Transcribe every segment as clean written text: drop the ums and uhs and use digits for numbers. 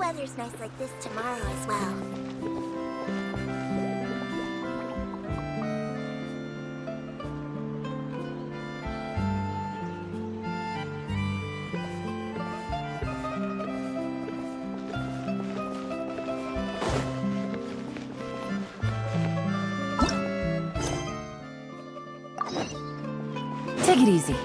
weather's nice like this tomorrow as well. Take it easy.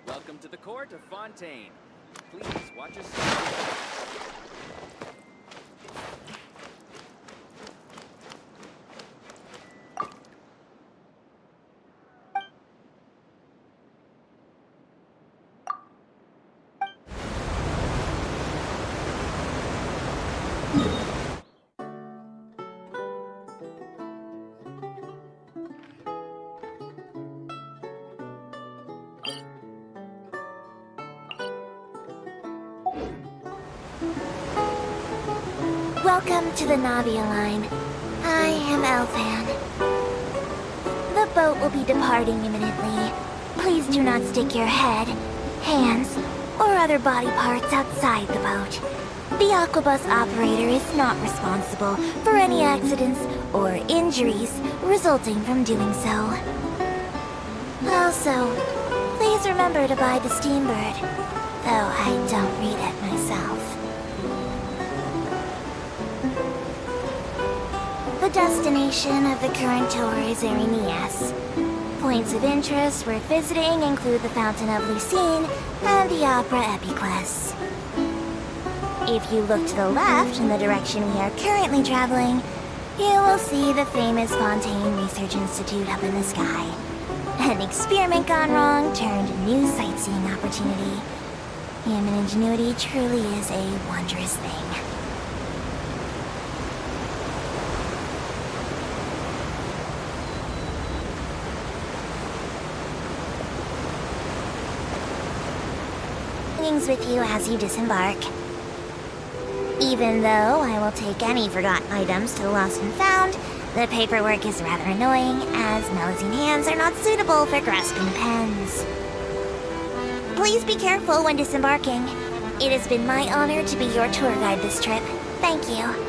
Welcome to the court of Fontaine. Please watch your step. Welcome to the Navia line. I am Elfan. The boat will be departing imminently. Please do not stick your head, hands, or other body parts outside the boat. The Aquabus operator is not responsible for any accidents or injuries resulting from doing so. Also, please remember to buy the Steambird, though I don't read it myself. The destination of the current tour is Erinias. Points of interest worth visiting include the Fountain of Lucine and the Opera Epiclese. If you look to the left in the direction we are currently traveling, you will see the famous Fontaine Research Institute up in the sky. An experiment gone wrong turned new sightseeing opportunity. Human ingenuity truly is a wondrous thing. With you as you disembark. Even though I will take any forgotten items to the lost and found, the paperwork is rather annoying, as Melusine hands are not suitable for grasping pens. Please be careful when disembarking. It has been my honor to be your tour guide this trip. Thank you.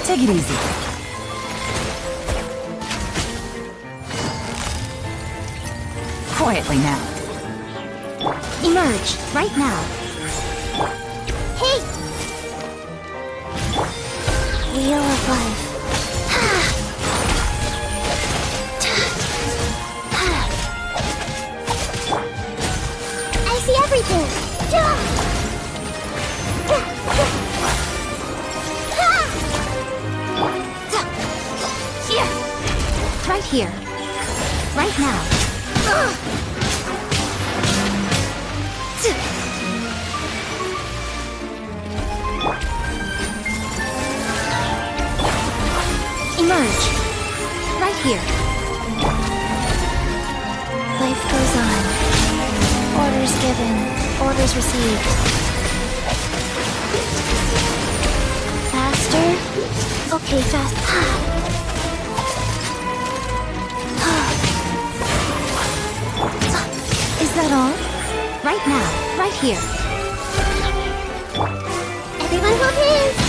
Take it easy. Quietly now. Emerge, right now. Hey! Wheel of life. I see everything! Here! Right here. Right now. Emerge. Right here. Life goes on. Orders given. Orders received. Faster? Okay, fast. Is that all? Right now. Right here. Everyone hold hands!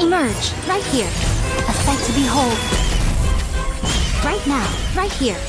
Emerge, right here. A sight to behold. Right now, right here.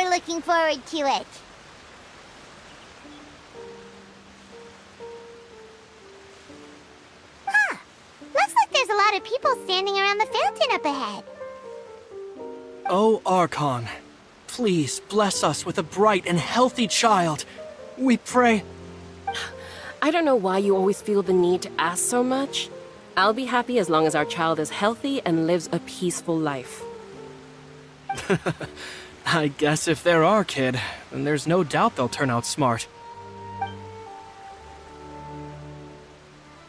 Looking forward to it. Looks like there's a lot of people standing around the fountain up ahead. Oh, Archon, please bless us with a bright and healthy child. We pray. I don't know why you always feel the need to ask so much. I'll be happy as long as our child is healthy and lives a peaceful life. I guess if they're our kid, then there's no doubt they'll turn out smart.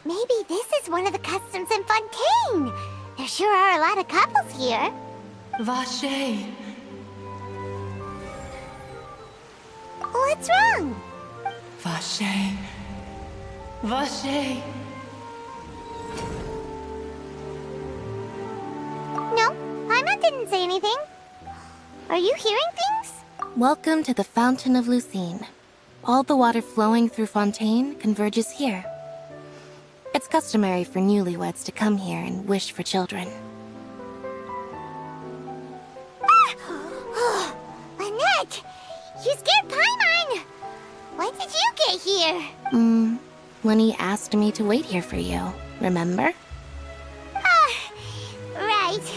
Maybe this is one of the customs in Fontaine. There sure are a lot of couples here. Vache. What's wrong? Vache. Vache. No, Paimon didn't say anything. Are you hearing things? Welcome to the Fountain of Lucine. All the water flowing through Fontaine converges here. It's customary for newlyweds to come here and wish for children. Lynette! You scared Paimon! When did you get here? When he asked me to wait here for you, remember? Right.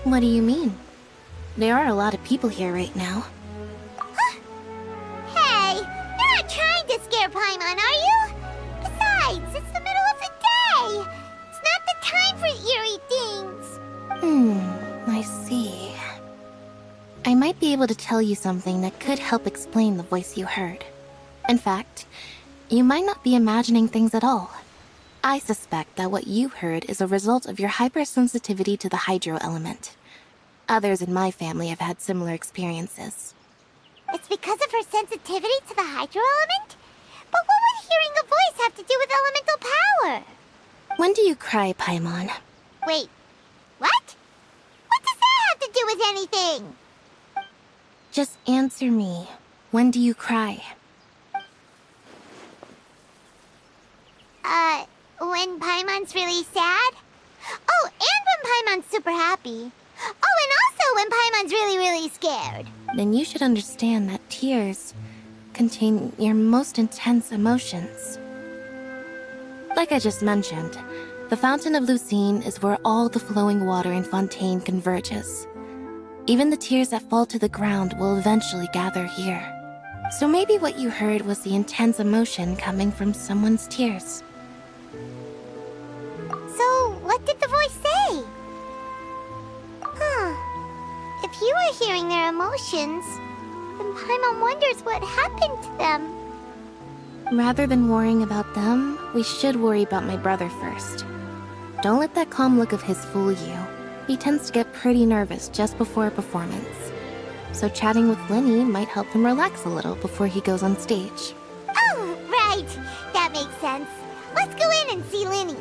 What do you mean? There are a lot of people here right now. Hey, you're not trying to scare Paimon, are you? Besides, it's the middle of the day. It's not the time for eerie things. I see. I might be able to tell you something that could help explain the voice you heard. In fact, you might not be imagining things at all. I suspect that what you heard is a result of your hypersensitivity to the hydro element. Others in my family have had similar experiences. It's because of her sensitivity to the hydro element? But what would hearing a voice have to do with elemental power? When do you cry, Paimon? Wait, what? What does that have to do with anything? Just answer me. When do you cry? When Paimon's really sad? Oh, and when Paimon's super happy. Oh, and also when Paimon's really scared. Then you should understand that tears contain your most intense emotions. Like I just mentioned, the Fountain of Lucine is where all the flowing water in Fontaine converges. Even the tears that fall to the ground will eventually gather here. So maybe what you heard was the intense emotion coming from someone's tears. So, what did the voice say? If you were hearing their emotions, then Paimon wonders what happened to them. Rather than worrying about them, we should worry about my brother first. Don't let that calm look of his fool you. He tends to get pretty nervous just before a performance. So chatting with Linny might help him relax a little before he goes on stage. Oh, right. That makes sense. Let's go in and see Linny.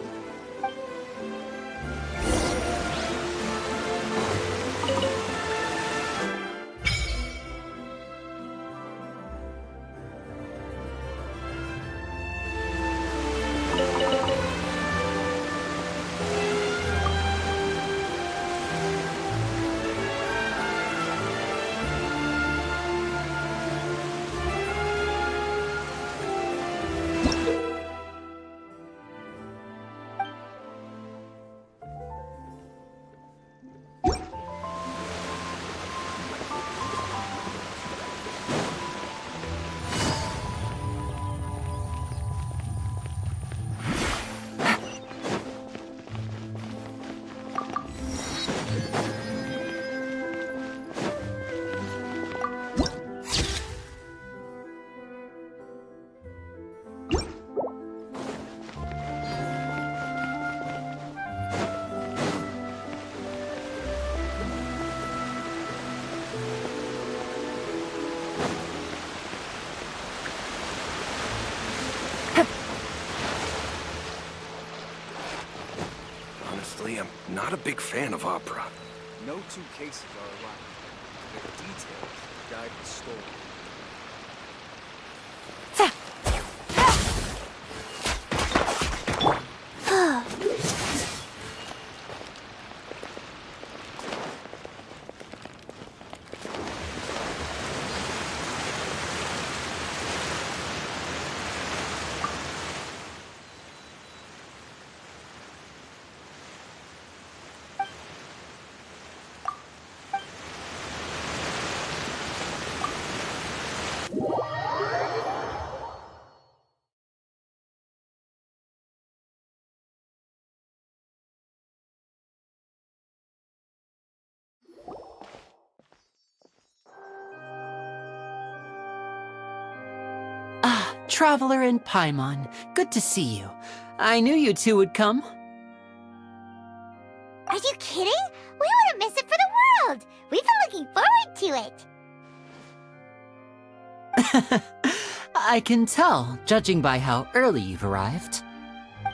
Honestly, I'm not a big fan of opera. No two cases are alike. Their details guide the story. Traveler and Paimon, good to see you. I knew you two would come. Are you kidding? We wouldn't miss it for the world. We've been looking forward to it. I can tell, judging by how early you've arrived.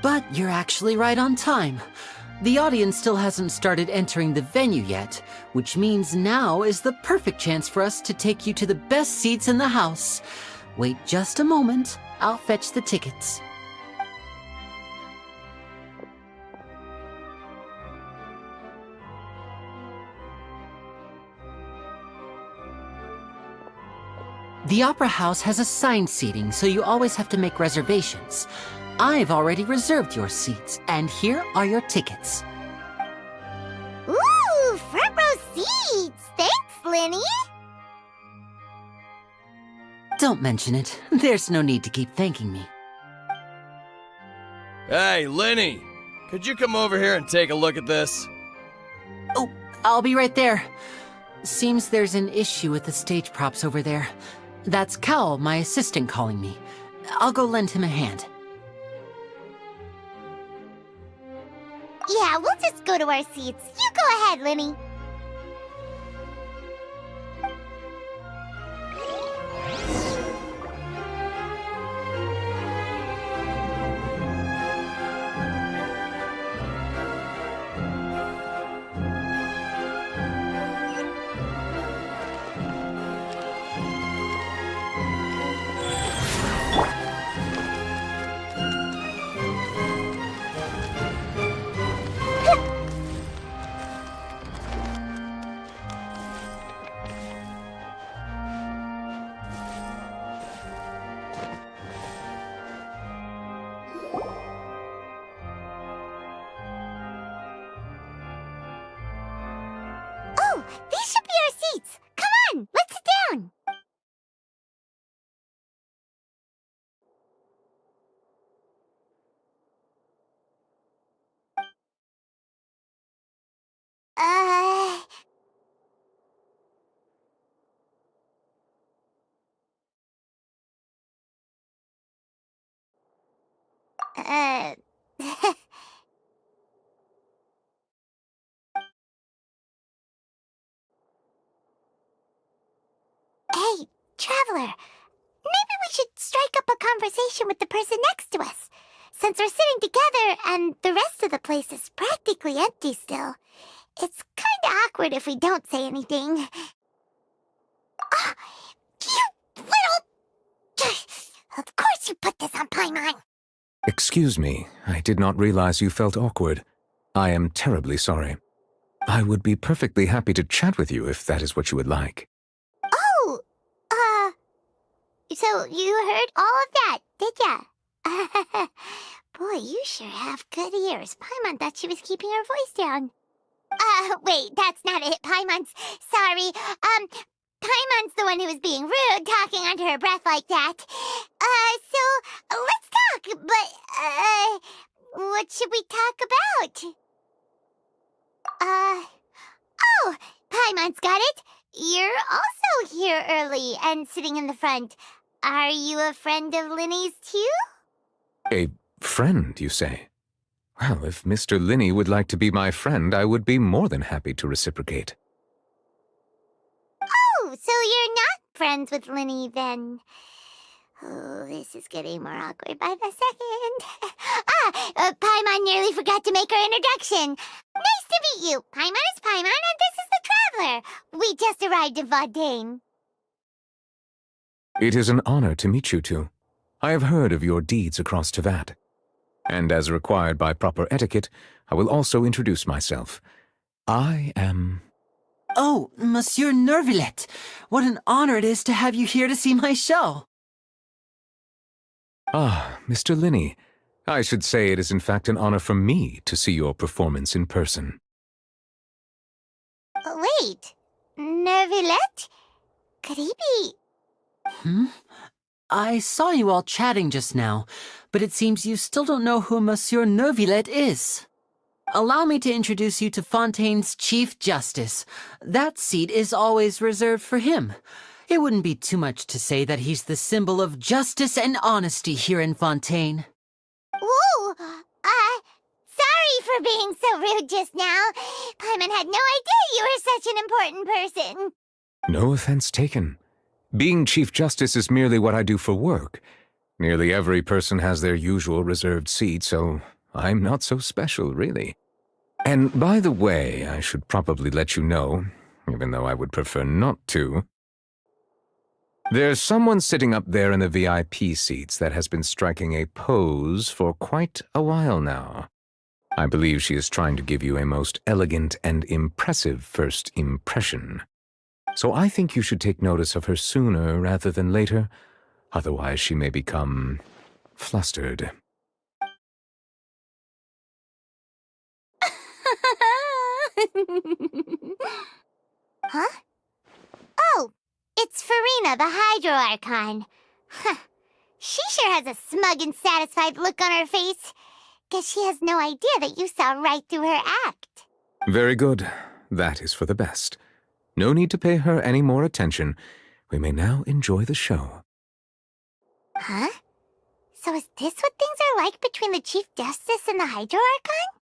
But you're actually right on time. The audience still hasn't started entering the venue yet, which means now is the perfect chance for us to take you to the best seats in the house. Wait just a moment, I'll fetch the tickets. The Opera House has assigned seating, so you always have to make reservations. I've already reserved your seats, and here are your tickets. Ooh, front row seats! Thanks, Linny! Don't mention it. There's no need to keep thanking me. Hey, Lenny! Could you come over here and take a look at this? Oh, I'll be right there. Seems there's an issue with the stage props over there. That's Cal, my assistant, calling me. I'll go lend him a hand. Yeah, we'll just go to our seats. You go ahead, Lenny. Oh, these should be our seats. Come on, let's sit down. Uh... Uh... Hey, Traveler. Maybe we should strike up a conversation with the person next to us. Since we're sitting together and the rest of the place is practically empty still, it's kinda awkward if we don't say anything. Ah, you little... Of course you put this on Paimon. Excuse me, I did not realize you felt awkward. I am terribly sorry. I would be perfectly happy to chat with you if that is what you would like. Oh, so you heard all of that, did ya? Boy, you sure have good ears. Paimon thought she was keeping her voice down. Wait, that's not it, Paimon's. Sorry. Paimon's the one who was being rude, talking under her breath like that. So, let's talk, but, what should we talk about? Oh, Paimon's got it. You're also here early and sitting in the front. Are you a friend of Linny's too? A friend, you say? Well, if Mr. Linney would like to be my friend, I would be more than happy to reciprocate. Oh, so you're not friends with Linny then? Oh, this is getting more awkward by the second. Paimon nearly forgot to make her introduction. Nice to meet you. Paimon is Paimon, and this is the Traveler. We just arrived in Fontaine. It is an honor to meet you two. I have heard of your deeds across Tevat. And as required by proper etiquette, I will also introduce myself. I am... Oh, Monsieur Nervillet! What an honor it is to have you here to see my show! Ah, Mr. Linney. I should say it is in fact an honor for me to see your performance in person. Wait, Nervillet? Could he be... I saw you all chatting just now, but it seems you still don't know who Monsieur Nervillet is. Allow me to introduce you to Fontaine's Chief Justice. That seat is always reserved for him. It wouldn't be too much to say that he's the symbol of justice and honesty here in Fontaine. Whoa! Sorry for being so rude just now. Paimon had no idea you were such an important person. No offense taken. Being Chief Justice is merely what I do for work. Nearly every person has their usual reserved seat, so I'm not so special, really. And by the way, I should probably let you know, even though I would prefer not to. There's someone sitting up there in the VIP seats that has been striking a pose for quite a while now. I believe she is trying to give you a most elegant and impressive first impression. So I think you should take notice of her sooner rather than later, otherwise she may become flustered. Huh? Oh, It's Farina, the Hydro Archon. Huh. She sure has a smug and satisfied look on her face. Guess she has no idea that you saw right through her act. Very good. That is for the best. No need to pay her any more attention. We may now enjoy the show. Huh? So is this what things are like between the Chief Justice and the Hydro Archon?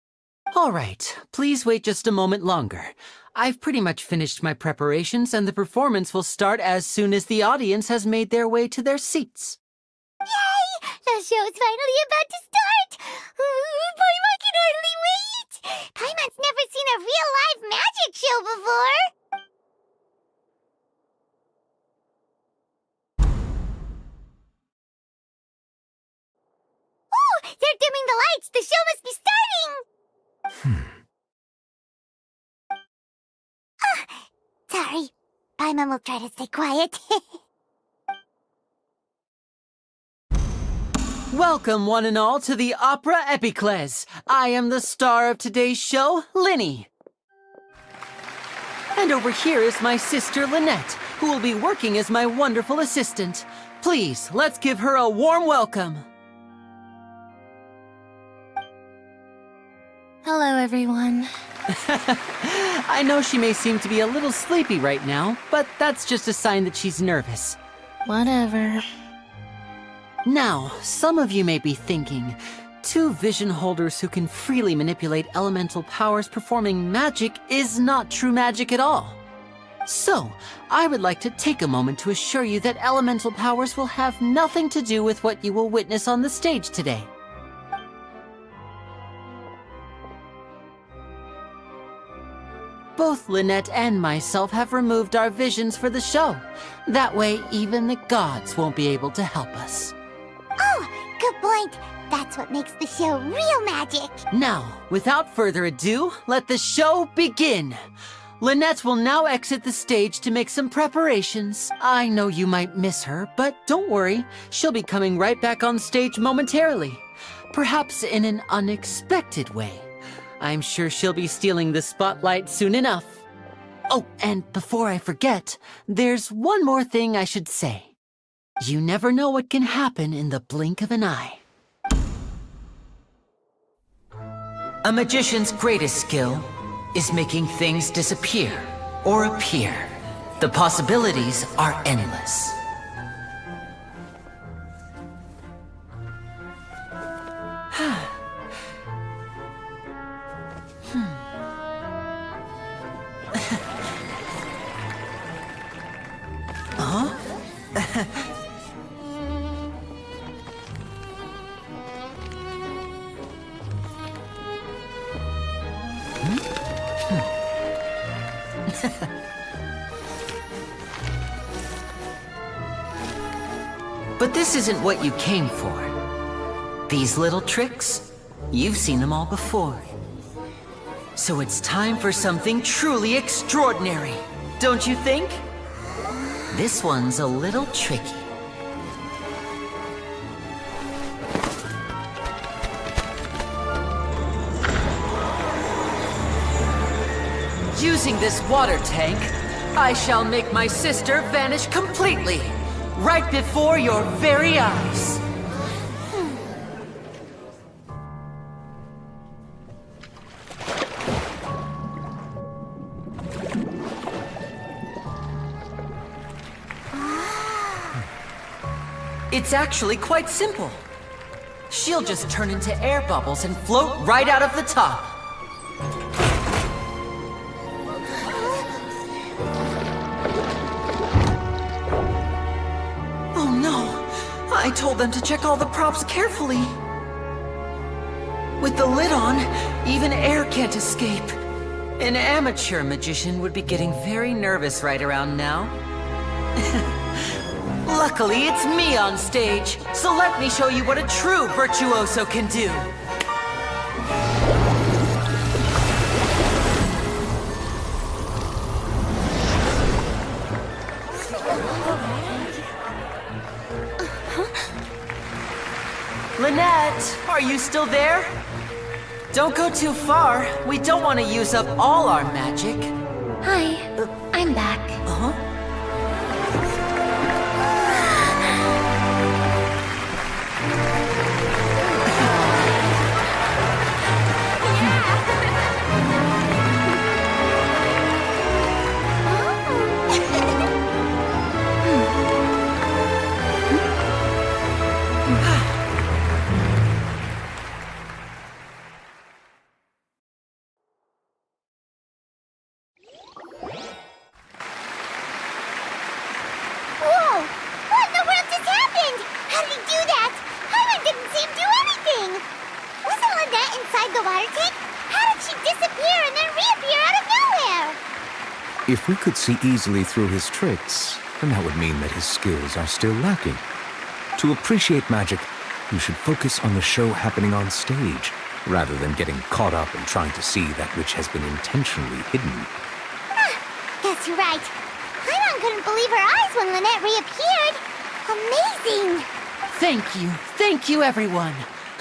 All right, please wait just a moment longer. I've pretty much finished my preparations, and the performance will start as soon as the audience has made their way to their seats. Yay! The show's finally about to start! Paimon can hardly wait! Paimon's never seen a real live magic show before! Oh! They're dimming the lights! The show must be starting! Sorry. Paimon will try to stay quiet. Welcome, one and all, to the Opera Epiclese. I am the star of today's show, Linny. And over here is my sister, Lynette, who will be working as my wonderful assistant. Please, let's give her a warm welcome. Hello, everyone. I know she may seem to be a little sleepy right now, but that's just a sign that she's nervous. Whatever. Now, some of you may be thinking, two vision holders who can freely manipulate elemental powers performing magic is not true magic at all. So, I would like to take a moment to assure you that elemental powers will have nothing to do with what you will witness on the stage today. Both Lynette and myself have removed our visions for the show. That way, even the gods won't be able to help us. Oh, good point. That's what makes the show real magic. Now, without further ado, let the show begin. Lynette will now exit the stage to make some preparations. I know you might miss her, but don't worry. She'll be coming right back on stage momentarily. Perhaps in an unexpected way. I'm sure she'll be stealing the spotlight soon enough. Oh, and before I forget, there's one more thing I should say. You never know what can happen in the blink of an eye. A magician's greatest skill is making things disappear or appear. The possibilities are endless. But this isn't what you came for. These little tricks, you've seen them all before. So it's time for something truly extraordinary, don't you think? This one's a little tricky. Using this water tank, I shall make my sister vanish completely, right before your very eyes. It's actually quite simple. She'll just turn into air bubbles and float right out of the top. Oh no! I told them to check all the props carefully. With the lid on, even air can't escape. An amateur magician would be getting very nervous right around now. Luckily, it's me on stage, so let me show you what a true virtuoso can do. Lynette, are you still there? Don't go too far. We don't want to use up all our magic. Hi, I'm back. Uh-huh. the water tank? How did she disappear and then reappear out of nowhere? If we could see easily through his tricks, then that would mean that his skills are still lacking. To appreciate magic, you should focus on the show happening on stage, rather than getting caught up in trying to see that which has been intentionally hidden. Guess you're right. Paimon couldn't believe her eyes when Lynette reappeared. Amazing! Thank you everyone.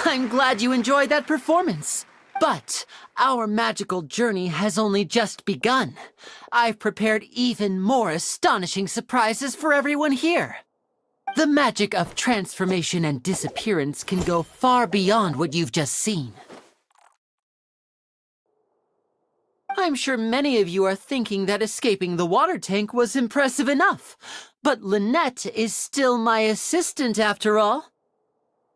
I'm glad you enjoyed that performance. But our magical journey has only just begun. I've prepared even more astonishing surprises for everyone here. The magic of transformation and disappearance can go far beyond what you've just seen. I'm sure many of you are thinking that escaping the water tank was impressive enough, but Lynette is still my assistant after all.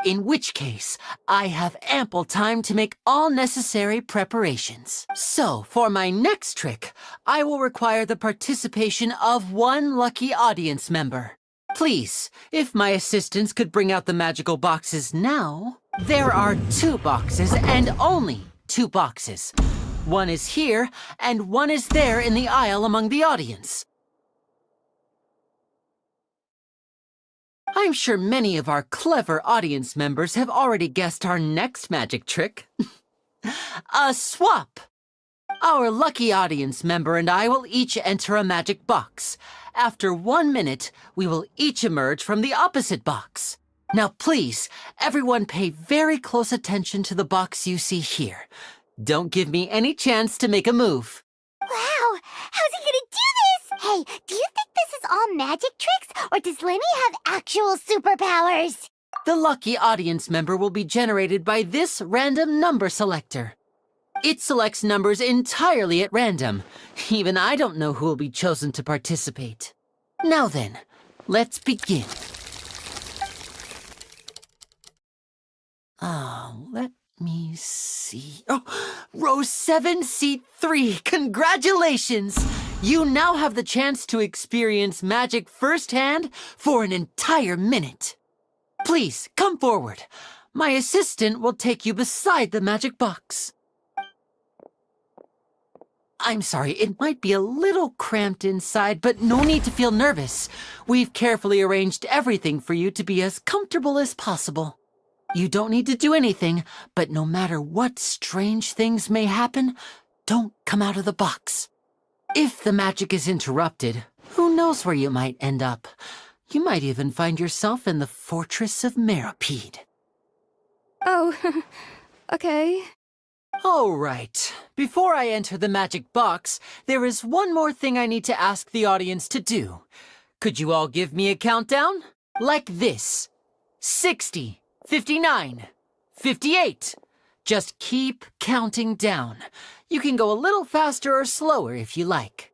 In which case, I have ample time to make all necessary preparations. So, for my next trick, I will require the participation of one lucky audience member. Please, if my assistants could bring out the magical boxes now. There are 2 boxes and only 2 boxes. One is here, and one is there in the aisle among the audience. I'm sure many of our clever audience members have already guessed our next magic trick. A swap! Our lucky audience member and I will each enter a magic box. After 1 minute, we will each emerge from the opposite box. Now please, everyone pay very close attention to the box you see here. Don't give me any chance to make a move. Wow! How's he gonna do this? Hey, do you think this is all magic tricks, or does Lenny have actual superpowers? The lucky audience member will be generated by this random number selector. It selects numbers entirely at random. Even I don't know who will be chosen to participate. Now then, let's begin. Let me see. Oh, row 7, seat 3. Congratulations! You now have the chance to experience magic firsthand for an entire minute. Please, come forward. My assistant will take you beside the magic box. I'm sorry, it might be a little cramped inside, but no need to feel nervous. We've carefully arranged everything for you to be as comfortable as possible. You don't need to do anything, but no matter what strange things may happen, don't come out of the box. If the magic is interrupted, who knows where you might end up? You might even find yourself in the Fortress of Meripede. Oh, okay. All right. Before I enter the magic box, there is one more thing I need to ask the audience to do. Could you all give me a countdown? Like this. 60, 59, 58. Just keep counting down. You can go a little faster or slower if you like.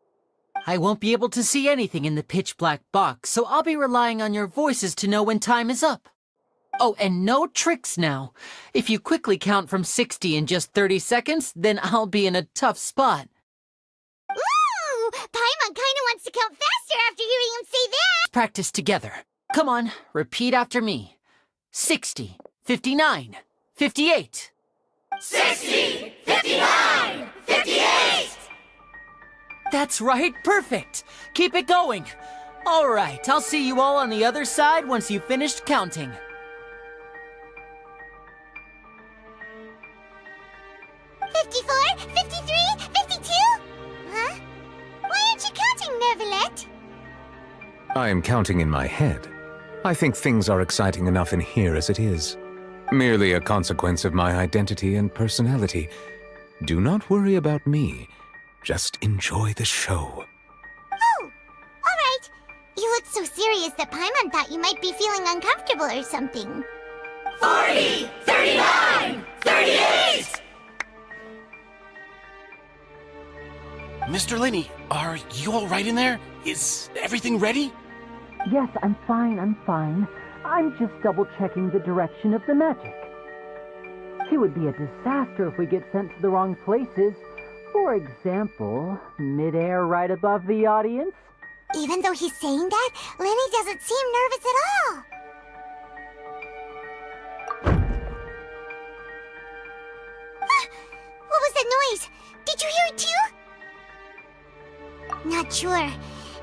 I won't be able to see anything in the pitch-black box, so I'll be relying on your voices to know when time is up. Oh, and no tricks now. If you quickly count from 60 in just 30 seconds, then I'll be in a tough spot. Ooh! Paimon kinda wants to count faster after hearing him say that! Let's practice together. Come on, repeat after me. 60, 59, 58. 60, 59, 58! That's right, perfect. Keep it going. All right, I'll see you all on the other side once you've finished counting. 54, 53, 52? Huh? Why aren't you counting, Nervalette? I am counting in my head. I think things are exciting enough in here as it is. Merely a consequence of my identity and personality. Do not worry about me. Just enjoy the show. Oh, alright. You look so serious that Paimon thought you might be feeling uncomfortable or something. 40, 39, 38! Mr. Linney, are you all right in there? Is everything ready? Yes, I'm fine. I'm just double-checking the direction of the magic. It would be a disaster if we get sent to the wrong places. For example, midair right above the audience. Even though he's saying that, Lenny doesn't seem nervous at all. noise! Did you hear it too? Not sure.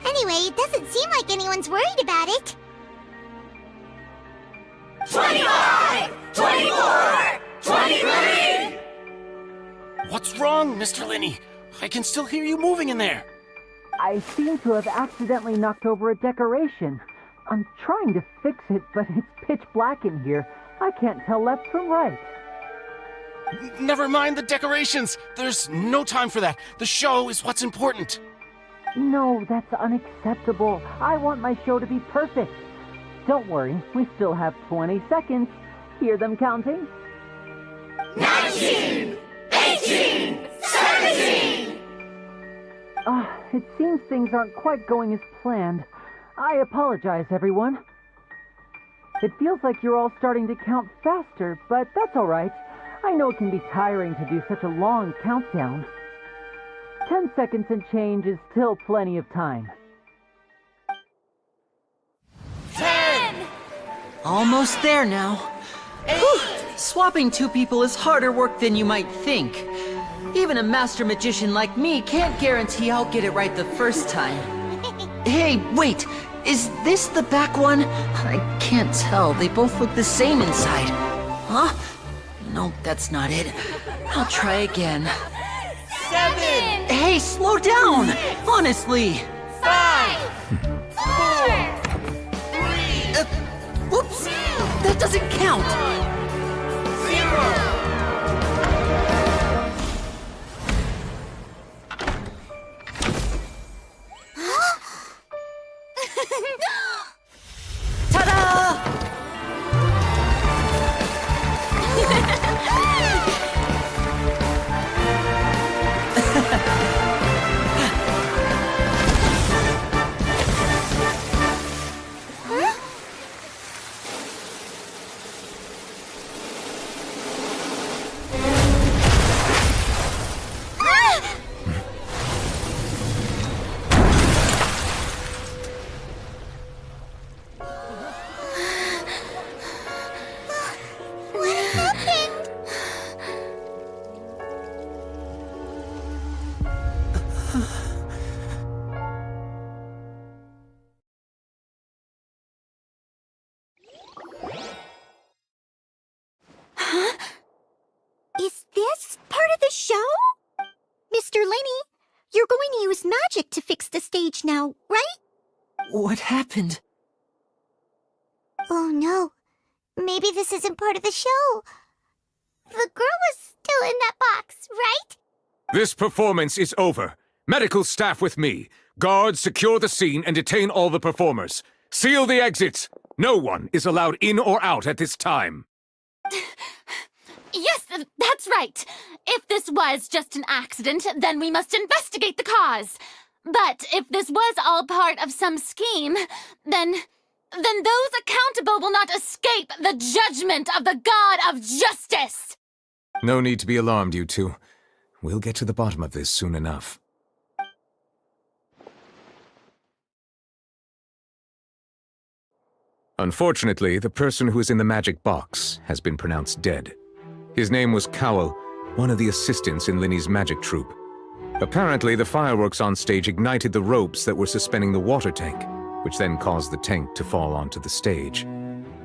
Anyway, it doesn't seem like anyone's worried about it. 25! 24! 23! What's wrong, Mr. Linney? I can still hear you moving in there. I seem to have accidentally knocked over a decoration. I'm trying to fix it, but it's pitch black in here. I can't tell left from right. Never mind the decorations. There's no time for that. The show is what's important. No, that's unacceptable. I want my show to be perfect. Don't worry, we still have 20 seconds. Hear them counting? 19! 18! 17! It seems things aren't quite going as planned. I apologize, everyone. It feels like you're all starting to count faster, but that's all right. I know it can be tiring to do such a long countdown. 10 seconds and change is still plenty of time. 10! Almost there now. Whew. Swapping two people is harder work than you might think. Even a master magician like me can't guarantee I'll get it right the first time. Hey, wait! Is this the back one? I can't tell. They both look the same inside. Huh? No, that's not it. I'll try again. 7! Hey, slow down! Honestly! 5! 4! 3! Whoops! That doesn't count! 0! Ta-da! Is this part of the show? Mr. Linney, you're going to use magic to fix the stage now, right? What happened? Oh no. Maybe this isn't part of the show. The girl was still in that box, right? This performance is over. Medical staff with me. Guards, secure the scene and detain all the performers. Seal the exits. No one is allowed in or out at this time. Yes, that's right. If this was just an accident, then we must investigate the cause. But if this was all part of some scheme, then those accountable will not escape the judgment of the God of Justice. No need to be alarmed, you two. We'll get to the bottom of this soon enough. Unfortunately, the person who is in the magic box has been pronounced dead. His name was Cowell, one of the assistants in Linney's magic troupe. Apparently, the fireworks on stage ignited the ropes that were suspending the water tank, which then caused the tank to fall onto the stage.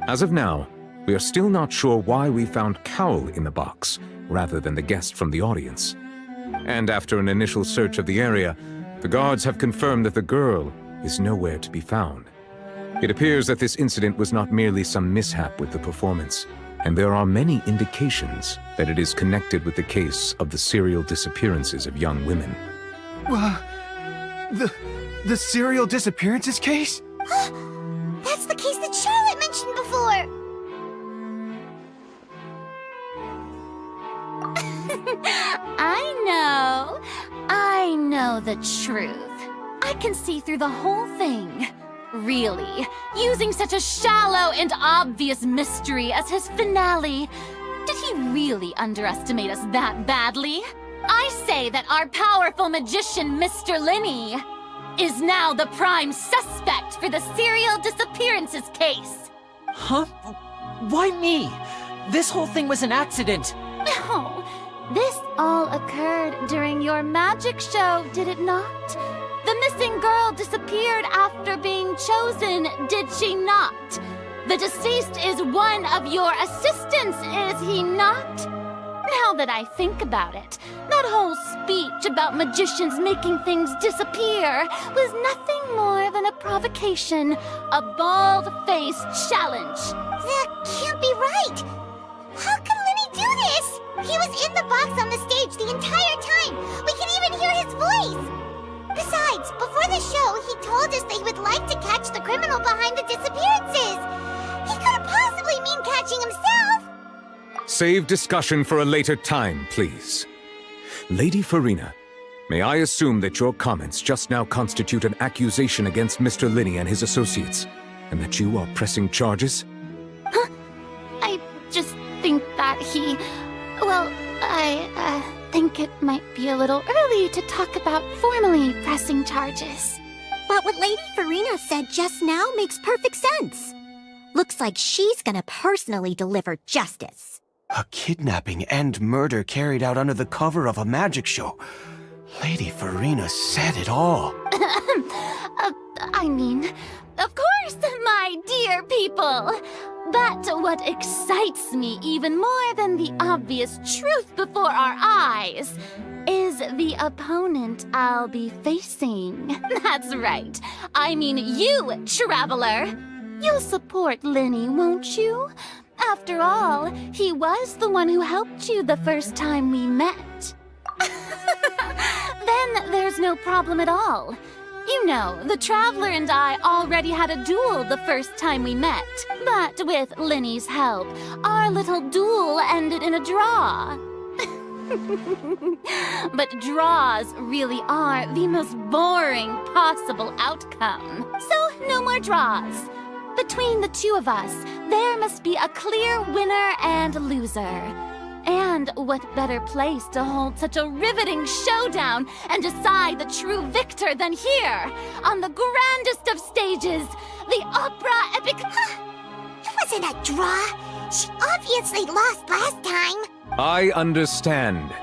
As of now, we are still not sure why we found Cowell in the box, rather than the guest from the audience. And after an initial search of the area, the guards have confirmed that the girl is nowhere to be found. It appears that this incident was not merely some mishap with the performance, and there are many indications that it is connected with the case of the serial disappearances of young women. The serial disappearances case? That's the case that Charlotte mentioned before! I know the truth. I can see through the whole thing. Really, using such a shallow and obvious mystery as his finale. Did he really underestimate us that badly? I say that our powerful magician, Mr. Linney, is now the prime suspect for the serial disappearances case. Huh? Why me? This whole thing was an accident. Oh, This all occurred during your magic show, did it not? The missing girl disappeared after being chosen, did she not? The deceased is one of your assistants, is he not? Now that I think about it, that whole speech about magicians making things disappear was nothing more than a provocation, a bald-faced challenge. That can't be right! How can Lenny do this? He was in the box on the stage the entire time! We can even hear his voice! Besides, before the show, he told us that he would like to catch the criminal behind the disappearances! He couldn't possibly mean catching himself! Save discussion for a later time, please. Lady Farina, may I assume that your comments just now constitute an accusation against Mr. Linney and his associates, and that you are pressing charges? Huh? I just think that he... Well, I think it might be a little early to talk about formally pressing charges. But what Lady Farina said just now makes perfect sense. Looks like she's gonna personally deliver justice. A kidnapping and murder carried out under the cover of a magic show. Lady Farina said it all. I mean, of course, my dear people. But what excites me even more than the obvious truth before our eyes is the opponent I'll be facing. That's right. I mean you, traveler. You'll support Lenny, won't you? After all, he was the one who helped you the first time we met. Then there's no problem at all. You know, the Traveler and I already had a duel the first time we met. But with Lenny's help, our little duel ended in a draw. But draws really are the most boring possible outcome. So, no more draws. Between the two of us, there must be a clear winner and loser. And what better place to hold such a riveting showdown and decide the true victor than here, on the grandest of stages, the opera epic... It wasn't a draw. She obviously lost last time. I understand.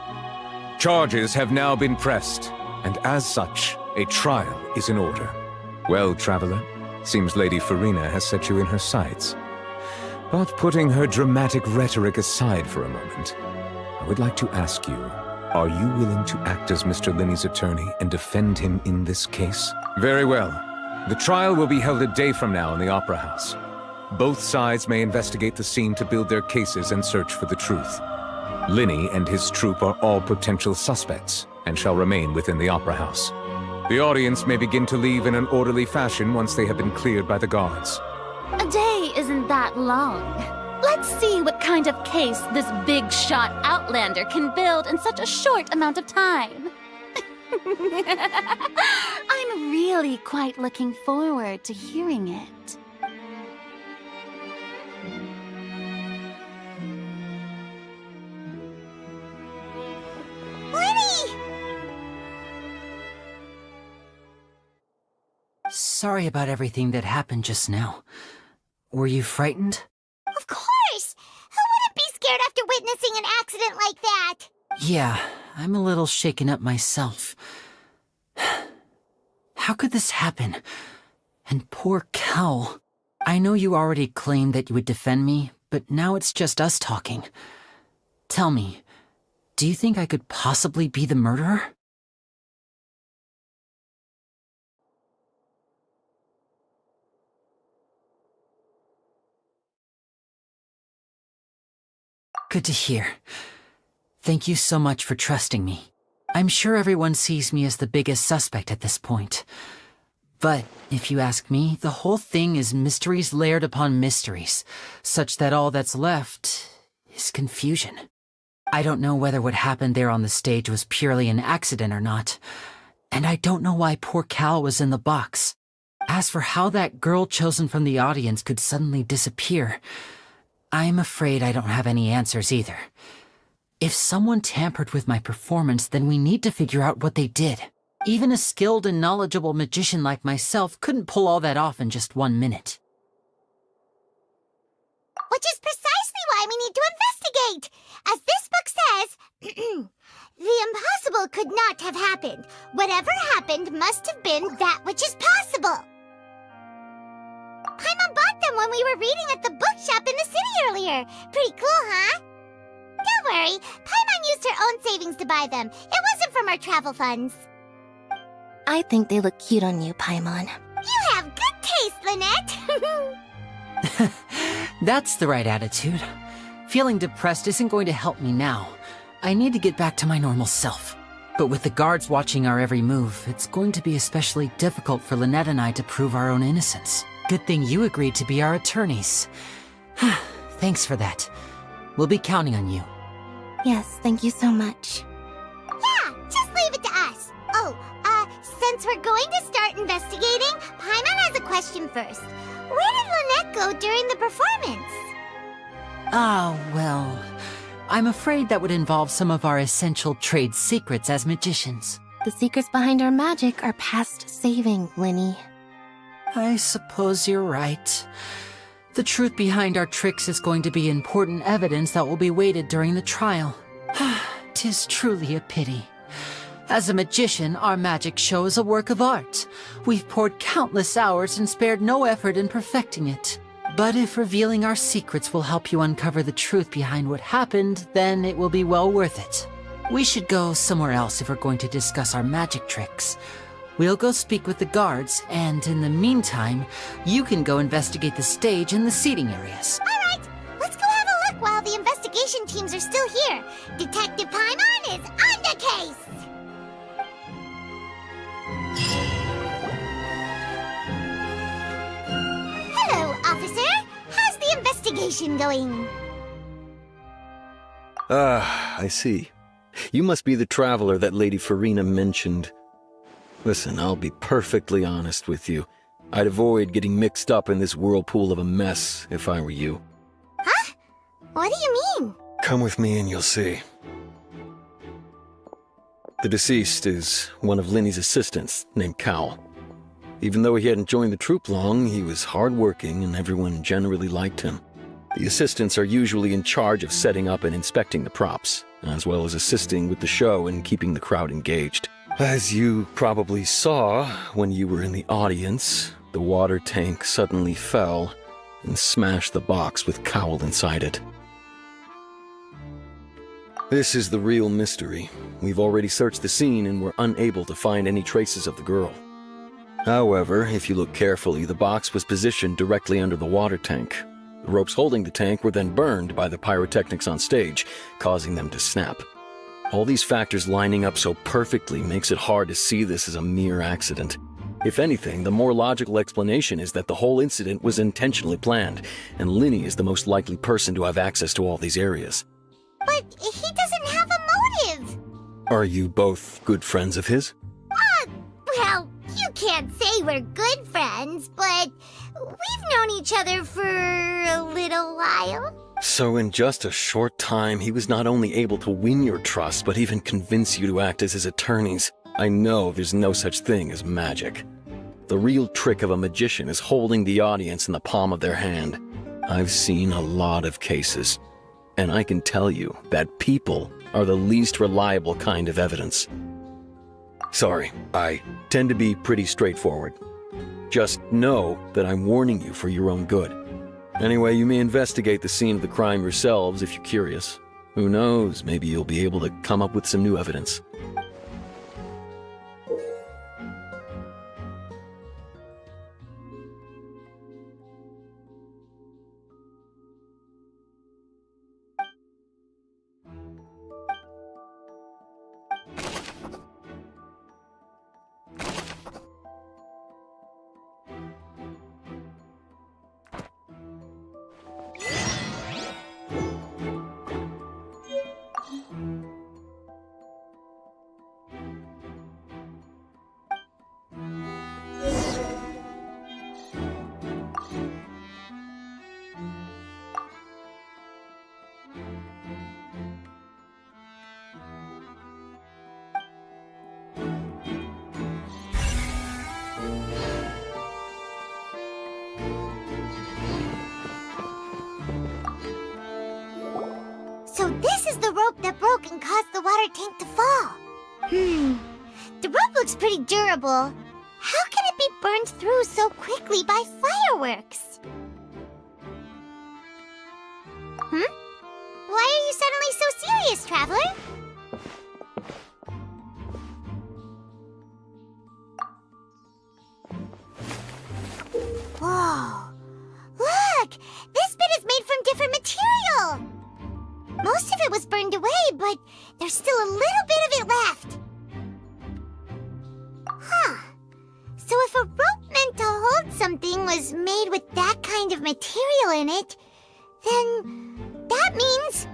Charges have now been pressed, and as such, a trial is in order. Well, Traveler, seems Lady Farina has set you in her sights. But putting her dramatic rhetoric aside for a moment, I would like to ask you, are you willing to act as Mr. Linney's attorney and defend him in this case? Very well. The trial will be held a day from now in the Opera House. Both sides may investigate the scene to build their cases and search for the truth. Linney and his troupe are all potential suspects and shall remain within the Opera House. The audience may begin to leave in an orderly fashion once they have been cleared by the guards. A day isn't that long. Let's see what kind of case this big-shot outlander can build in such a short amount of time. I'm really quite looking forward to hearing it. Sorry about everything that happened just now. Were you frightened? Of course! Who wouldn't be scared after witnessing an accident like that? Yeah, I'm a little shaken up myself. How could this happen? And poor Cal. I know you already claimed that you would defend me, but now it's just us talking. Tell me, do you think I could possibly be the murderer? Good to hear. Thank you so much for trusting me. I'm sure everyone sees me as the biggest suspect at this point. But if you ask me, the whole thing is mysteries layered upon mysteries, such that all that's left is confusion. I don't know whether what happened there on the stage was purely an accident or not, and I don't know why poor Cal was in the box. As for how that girl chosen from the audience could suddenly disappear, I'm afraid I don't have any answers either. If someone tampered with my performance, then we need to figure out what they did. Even a skilled and knowledgeable magician like myself couldn't pull all that off in just 1 minute. Which is precisely why we need to investigate! As this book says, not have happened. Whatever happened must have been that which is possible. Paimon bought them when we were reading at the bookshop in the city earlier. Pretty cool, huh? Don't worry, Paimon used her own savings to buy them. It wasn't from our travel funds. I think they look cute on you, Paimon. You have good taste, Lynette. That's the right attitude. Feeling depressed isn't going to help me now. I need to get back to my normal self. But with the guards watching our every move, it's going to be especially difficult for Lynette and I to prove our own innocence. Good thing you agreed to be our attorneys. Thanks for that. We'll be counting on you. Yes, thank you so much. Yeah, just leave it to us. Oh, since we're going to start investigating, Paimon has a question first. Where did Lynette go during the performance? Well, I'm afraid that would involve some of our essential trade secrets as magicians. The secrets behind our magic are past saving, Linny. I suppose you're right. The truth behind our tricks is going to be important evidence that will be weighted during the trial. 'Tis truly a pity. As a magician, our magic show is a work of art. We've poured countless hours and spared no effort in perfecting it. But if revealing our secrets will help you uncover the truth behind what happened, then it will be well worth it. We should go somewhere else if we're going to discuss our magic tricks. We'll go speak with the guards, and in the meantime, you can go investigate the stage and the seating areas. All right, let's go have a look while the investigation teams are still here. Detective Paimon is on the case! Hello, officer. How's the investigation going? I see. You must be the traveler that Lady Farina mentioned. Listen, I'll be perfectly honest with you. I'd avoid getting mixed up in this whirlpool of a mess if I were you. Huh? What do you mean? Come with me and you'll see. The deceased is one of Linny's assistants, named Cal. Even though he hadn't joined the troupe long, he was hardworking and everyone generally liked him. The assistants are usually in charge of setting up and inspecting the props, as well as assisting with the show and keeping the crowd engaged. As you probably saw when you were in the audience, the water tank suddenly fell and smashed the box with Cowl inside it. This is the real mystery. We've already searched the scene and were unable to find any traces of the girl. However, if you look carefully, the box was positioned directly under the water tank. The ropes holding the tank were then burned by the pyrotechnics on stage, causing them to snap. All these factors lining up so perfectly makes it hard to see this as a mere accident. If anything, the more logical explanation is that the whole incident was intentionally planned, and Linny is the most likely person to have access to all these areas. But he doesn't have a motive! Are you both good friends of his? Well, you can't say we're good friends, but we've known each other for a little while. So in just a short time, he was not only able to win your trust, but even convince you to act as his attorneys. I know there's no such thing as magic. The real trick of a magician is holding the audience in the palm of their hand. I've seen a lot of cases, and I can tell you that people are the least reliable kind of evidence. Sorry, I tend to be pretty straightforward. Just know that I'm warning you for your own good. Anyway, you may investigate the scene of the crime yourselves if you're curious. Who knows, maybe you'll be able to come up with some new evidence. So this is the rope that broke and caused the water tank to fall. The rope looks pretty durable. How can it be burned through so quickly by fireworks? Why are you suddenly so serious, Traveler? Whoa! Look! This bit is made from different material! Most of it was burned away, but there's still a little bit of it left. Huh. So if a rope meant to hold something was made with that kind of material in it, then that means...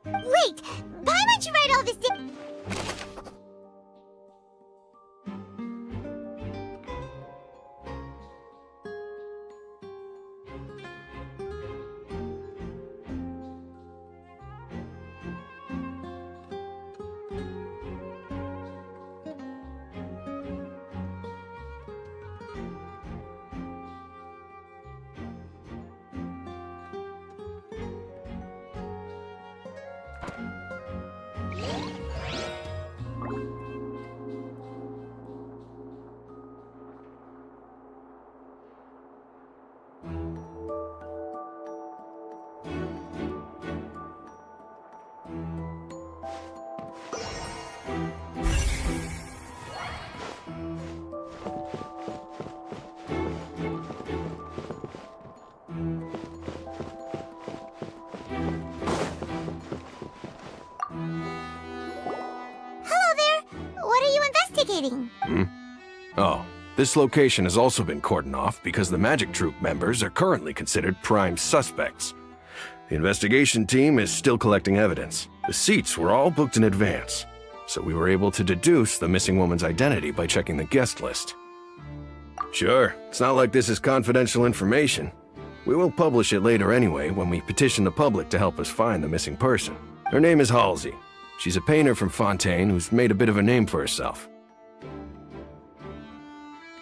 Wait! Why would you write all this down? Oh, this location has also been cordoned off because the Magic Troop members are currently considered prime suspects. The investigation team is still collecting evidence. The seats were all booked in advance, so we were able to deduce the missing woman's identity by checking the guest list. Sure, it's not like this is confidential information. We will publish it later anyway when we petition the public to help us find the missing person. Her name is Halsey. She's a painter from Fontaine who's made a bit of a name for herself.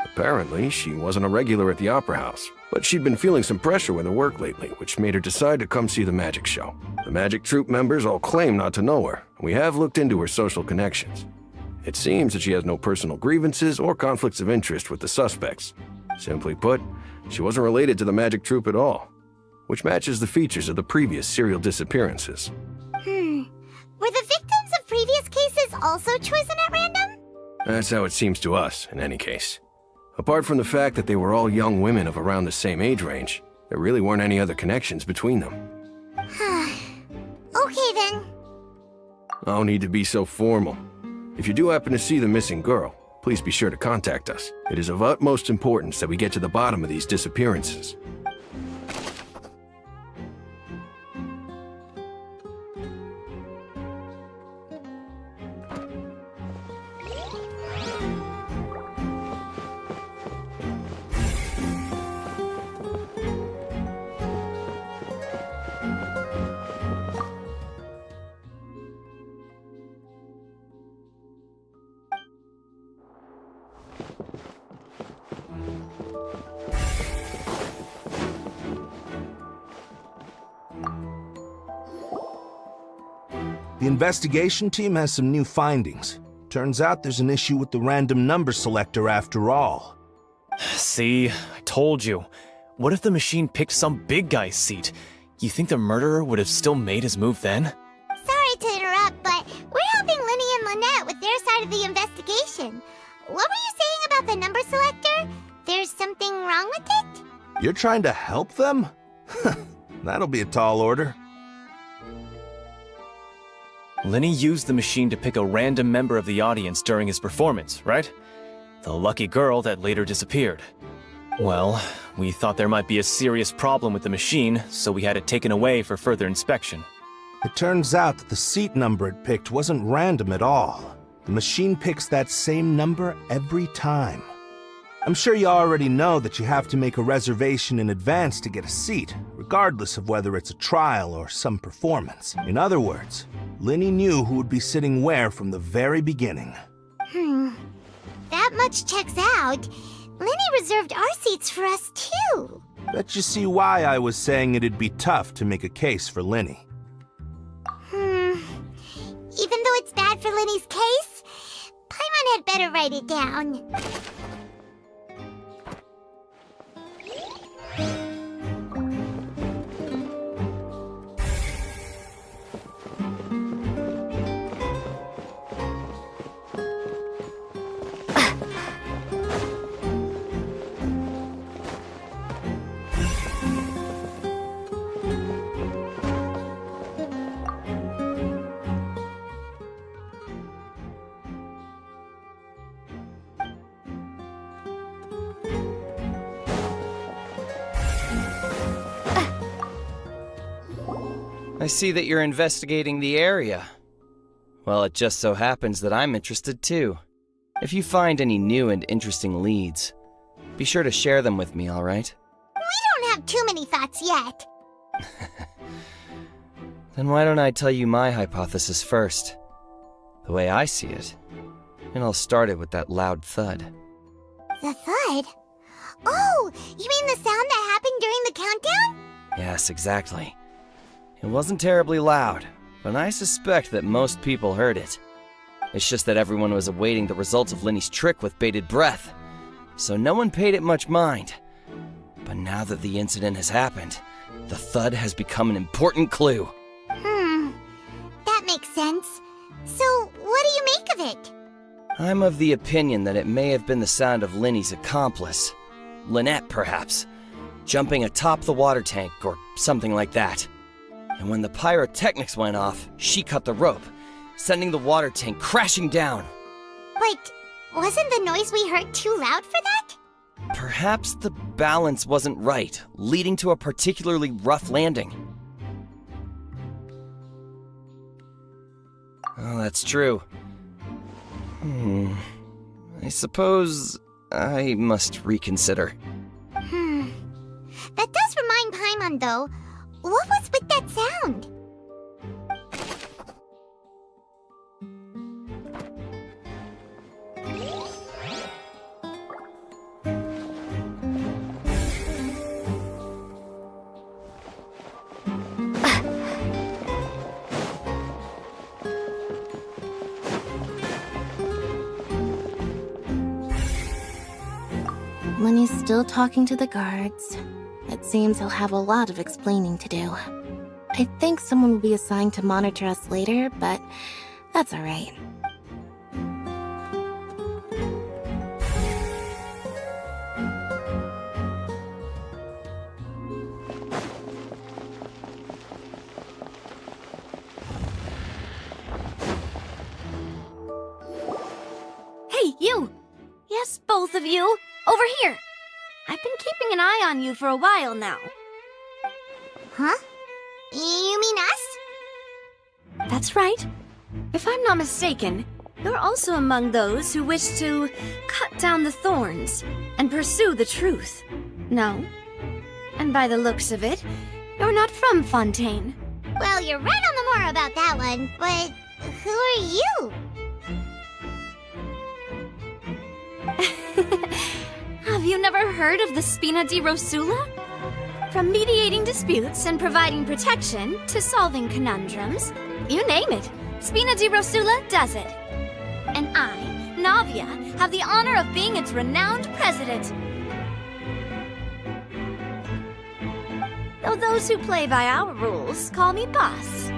Apparently, she wasn't a regular at the Opera House, but she'd been feeling some pressure with her work lately, which made her decide to come see the magic show. The Magic Troop members all claim not to know her, and we have looked into her social connections. It seems that she has no personal grievances or conflicts of interest with the suspects. Simply put, she wasn't related to the Magic Troop at all, which matches the features of the previous serial disappearances. Were the victims of previous cases also chosen at random? That's how it seems to us, in any case. Apart from the fact that they were all young women of around the same age range, there really weren't any other connections between them. Okay then. No need to be so formal. If you do happen to see the missing girl, please be sure to contact us. It is of utmost importance that we get to the bottom of these disappearances. The investigation team has some new findings. Turns out there's an issue with the random number selector after all. See, I told you. What if the machine picked some big guy's seat? You think the murderer would have still made his move then? Sorry to interrupt, but we're helping Linny and Lynette with their side of the investigation. What were you saying about the number selector? There's something wrong with it? You're trying to help them? That'll be a tall order. Linny used the machine to pick a random member of the audience during his performance, right? The lucky girl that later disappeared. Well, we thought there might be a serious problem with the machine, so we had it taken away for further inspection. It turns out that the seat number it picked wasn't random at all. The machine picks that same number every time. I'm sure you already know that you have to make a reservation in advance to get a seat, regardless of whether it's a trial or some performance. In other words, Linny knew who would be sitting where from the very beginning. That much checks out. Linny reserved our seats for us too. Bet you see why I was saying it'd be tough to make a case for Linny. it's bad for Lenny's case, Paimon had better write it down. I see that you're investigating the area. Well, it just so happens that I'm interested too. If you find any new and interesting leads, be sure to share them with me, all right? We don't have too many thoughts yet. Then why don't I tell you my hypothesis first? The way I see it. And I'll start it with that loud thud. The thud? Oh, you mean the sound that happened during the countdown? Yes, exactly. It wasn't terribly loud, but I suspect that most people heard it. It's just that everyone was awaiting the results of Lenny's trick with bated breath, so no one paid it much mind. But now that the incident has happened, the thud has become an important clue. That makes sense. So, what do you make of it? I'm of the opinion that it may have been the sound of Lenny's accomplice. Lynette, perhaps. Jumping atop the water tank or something like that. And when the pyrotechnics went off, she cut the rope, sending the water tank crashing down. But wasn't the noise we heard too loud for that? Perhaps the balance wasn't right, leading to a particularly rough landing. Oh, that's true. I suppose I must reconsider. That does remind Paimon, though. What was with that sound? Lenny's still talking to the guards. It seems he'll have a lot of explaining to do. I think someone will be assigned to monitor us later, but that's alright. Hey, you! Yes, both of you! Over here! I've been keeping an eye on you for a while now. Huh? You mean us? That's right. If I'm not mistaken, you're also among those who wish to cut down the thorns and pursue the truth. No? And by the looks of it, you're not from Fontaine. Well, you're right on the more about that one, but who are you? Have you never heard of the Spina di Rosula? From mediating disputes and providing protection to solving conundrums, you name it, Spina di Rosula does it. And I, Navia, have the honor of being its renowned president. Though those who play by our rules call me boss.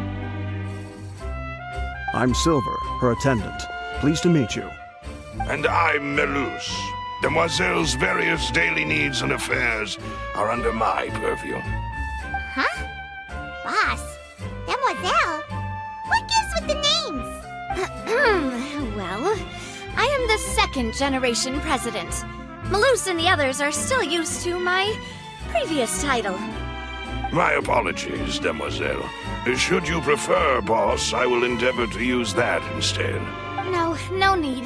I'm Silver, her attendant. Pleased to meet you. And I'm Melus. Demoiselle's various daily needs and affairs are under my purview. Huh? Boss? Demoiselle? What gives with the names? Well, I am the second generation president. Melus and the others are still used to my previous title. My apologies, Demoiselle. Should you prefer, boss, I will endeavor to use that instead. No need.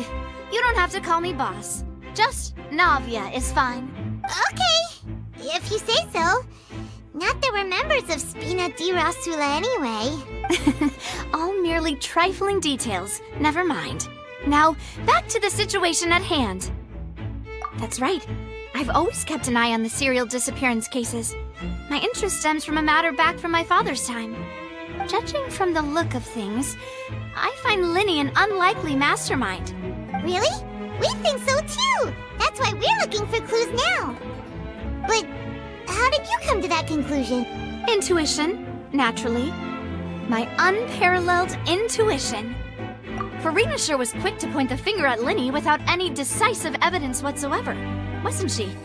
You don't have to call me boss. Just Navia is fine. Okay, if you say so. Not that we're members of Spina di Rosula anyway. All merely trifling details. Never mind. Now, back to the situation at hand. That's right. I've always kept an eye on the serial disappearance cases. My interest stems from a matter back from my father's time. Judging from the look of things, I find Linny an unlikely mastermind. Really? We think so too! That's why we're looking for clues now! But how did you come to that conclusion? Intuition, naturally. My unparalleled intuition. Farina sure was quick to point the finger at Linny without any decisive evidence whatsoever, wasn't she?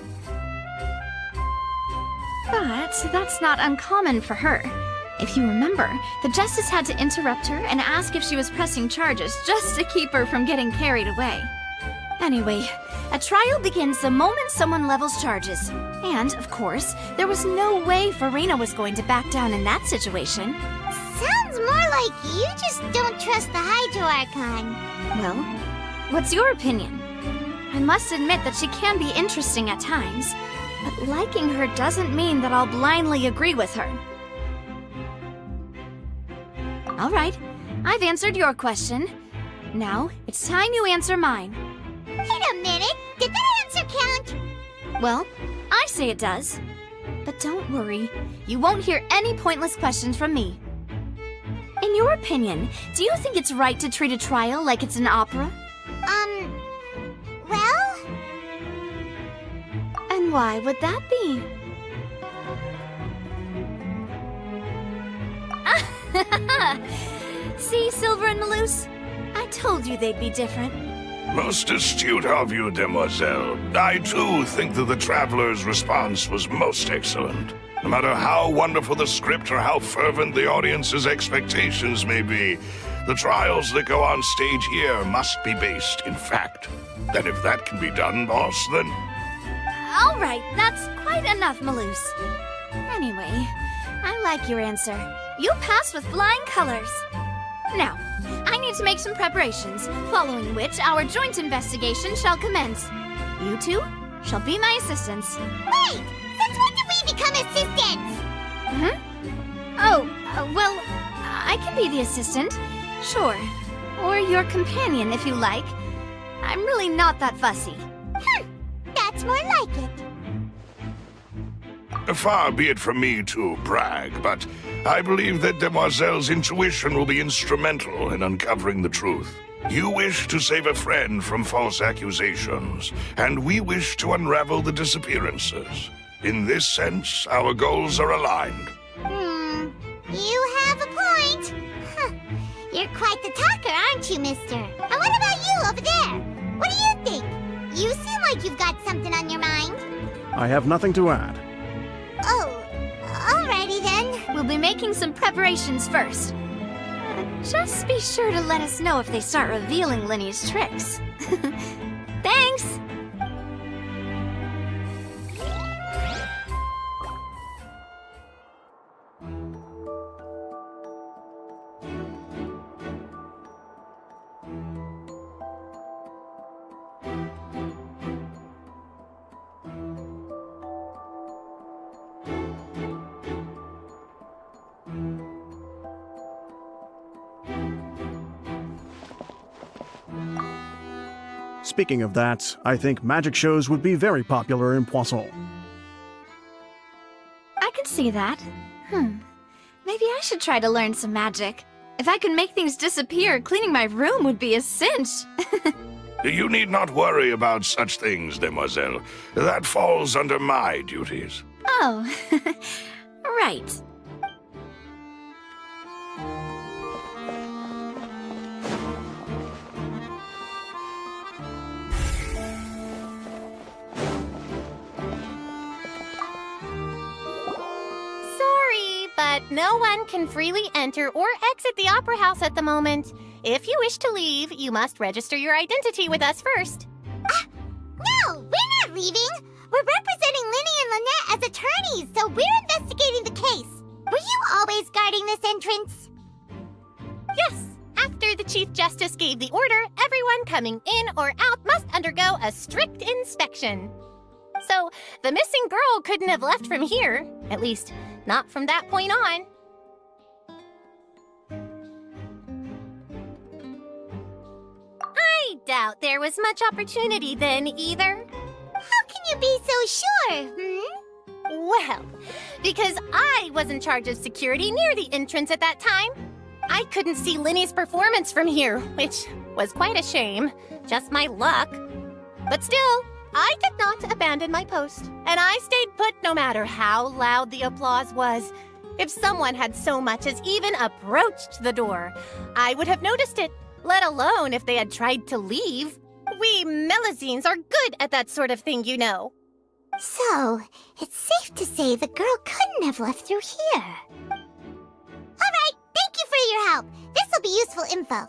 But that's not uncommon for her. If you remember, the Justice had to interrupt her and ask if she was pressing charges just to keep her from getting carried away. Anyway, a trial begins the moment someone levels charges. And, of course, there was no way Farina was going to back down in that situation. Sounds more like you just don't trust the Hydro Archon. Well, what's your opinion? I must admit that she can be interesting at times, but liking her doesn't mean that I'll blindly agree with her. All right, I've answered your question. Now, it's time you answer mine. Wait a minute, did that answer count? Well, I say it does. But don't worry, you won't hear any pointless questions from me. In your opinion, do you think it's right to treat a trial like it's an opera? Well? And why would that be? See, Silver and Maloose? I told you they'd be different. Most astute of you, demoiselle. I too think that the traveler's response was most excellent. No matter how wonderful the script or how fervent the audience's expectations may be, the trials that go on stage here must be based in fact. And if that can be done, boss, then... All right, that's quite enough, Maloose. Anyway, I like your answer. You passed with flying colors. Now, I need to make some preparations, following which our joint investigation shall commence. You two shall be my assistants. Wait! Since when did we become assistants? Well, I can be the assistant, sure. Or your companion, if you like. I'm really not that fussy. That's more like it. Far be it from me to brag, but I believe that Demoiselle's intuition will be instrumental in uncovering the truth. You wish to save a friend from false accusations, and we wish to unravel the disappearances. In this sense, our goals are aligned. You have a point. You're quite the talker, aren't you, mister? And what about you over there? What do you think? You seem like you've got something on your mind. I have nothing to add. Oh, alrighty then. We'll be making some preparations first. Just be sure to let us know if they start revealing Linny's tricks. Thanks! Speaking of that, I think magic shows would be very popular in Poisson. I could see that. Maybe I should try to learn some magic. If I could make things disappear, cleaning my room would be a cinch. You need not worry about such things, demoiselle. That falls under my duties. Oh, right. But no one can freely enter or exit the Opera House at the moment. If you wish to leave, you must register your identity with us first. No, we're not leaving. We're representing Linny and Lynette as attorneys, so we're investigating the case. Were you always guarding this entrance? Yes. After the Chief Justice gave the order, everyone coming in or out must undergo a strict inspection. So, the missing girl couldn't have left from here. At least, not from that point on. I doubt there was much opportunity then, either. How can you be so sure, Well, because I was in charge of security near the entrance at that time. I couldn't see Linny's performance from here, which was quite a shame. Just my luck. But still, I did not abandon my post, and I stayed put no matter how loud the applause was. If someone had so much as even approached the door, I would have noticed it, let alone if they had tried to leave. We Melazines are good at that sort of thing, you know. So, it's safe to say the girl couldn't have left through here. Alright, thank you for your help. This will be useful info.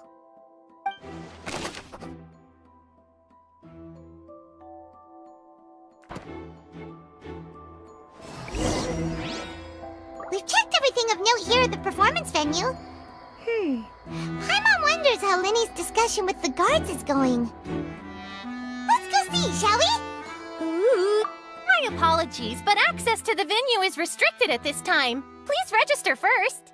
We've checked everything of note here at the performance venue. Paimon wonders how Linny's discussion with the guards is going. Let's go see, shall we? Ooh. My apologies, but access to the venue is restricted at this time. Please register first.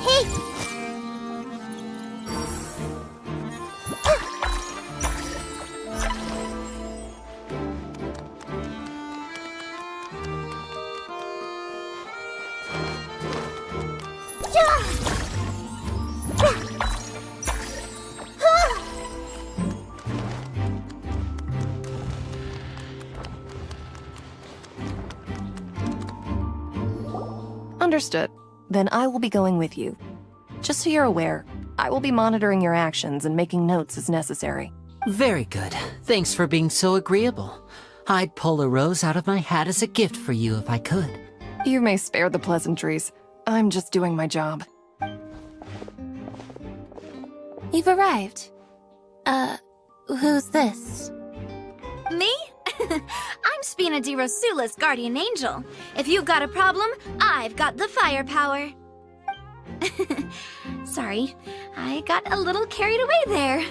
Hey! Understood. Then I will be going with you. Just so you're aware, I will be monitoring your actions and making notes as necessary. Very good. Thanks for being so agreeable. I'd pull a rose out of my hat as a gift for you if I could. You may spare the pleasantries. I'm just doing my job. You've arrived. Who's this? Me? I'm Spina di Rosula's guardian angel. If you've got a problem, I've got the firepower. Sorry, I got a little carried away there.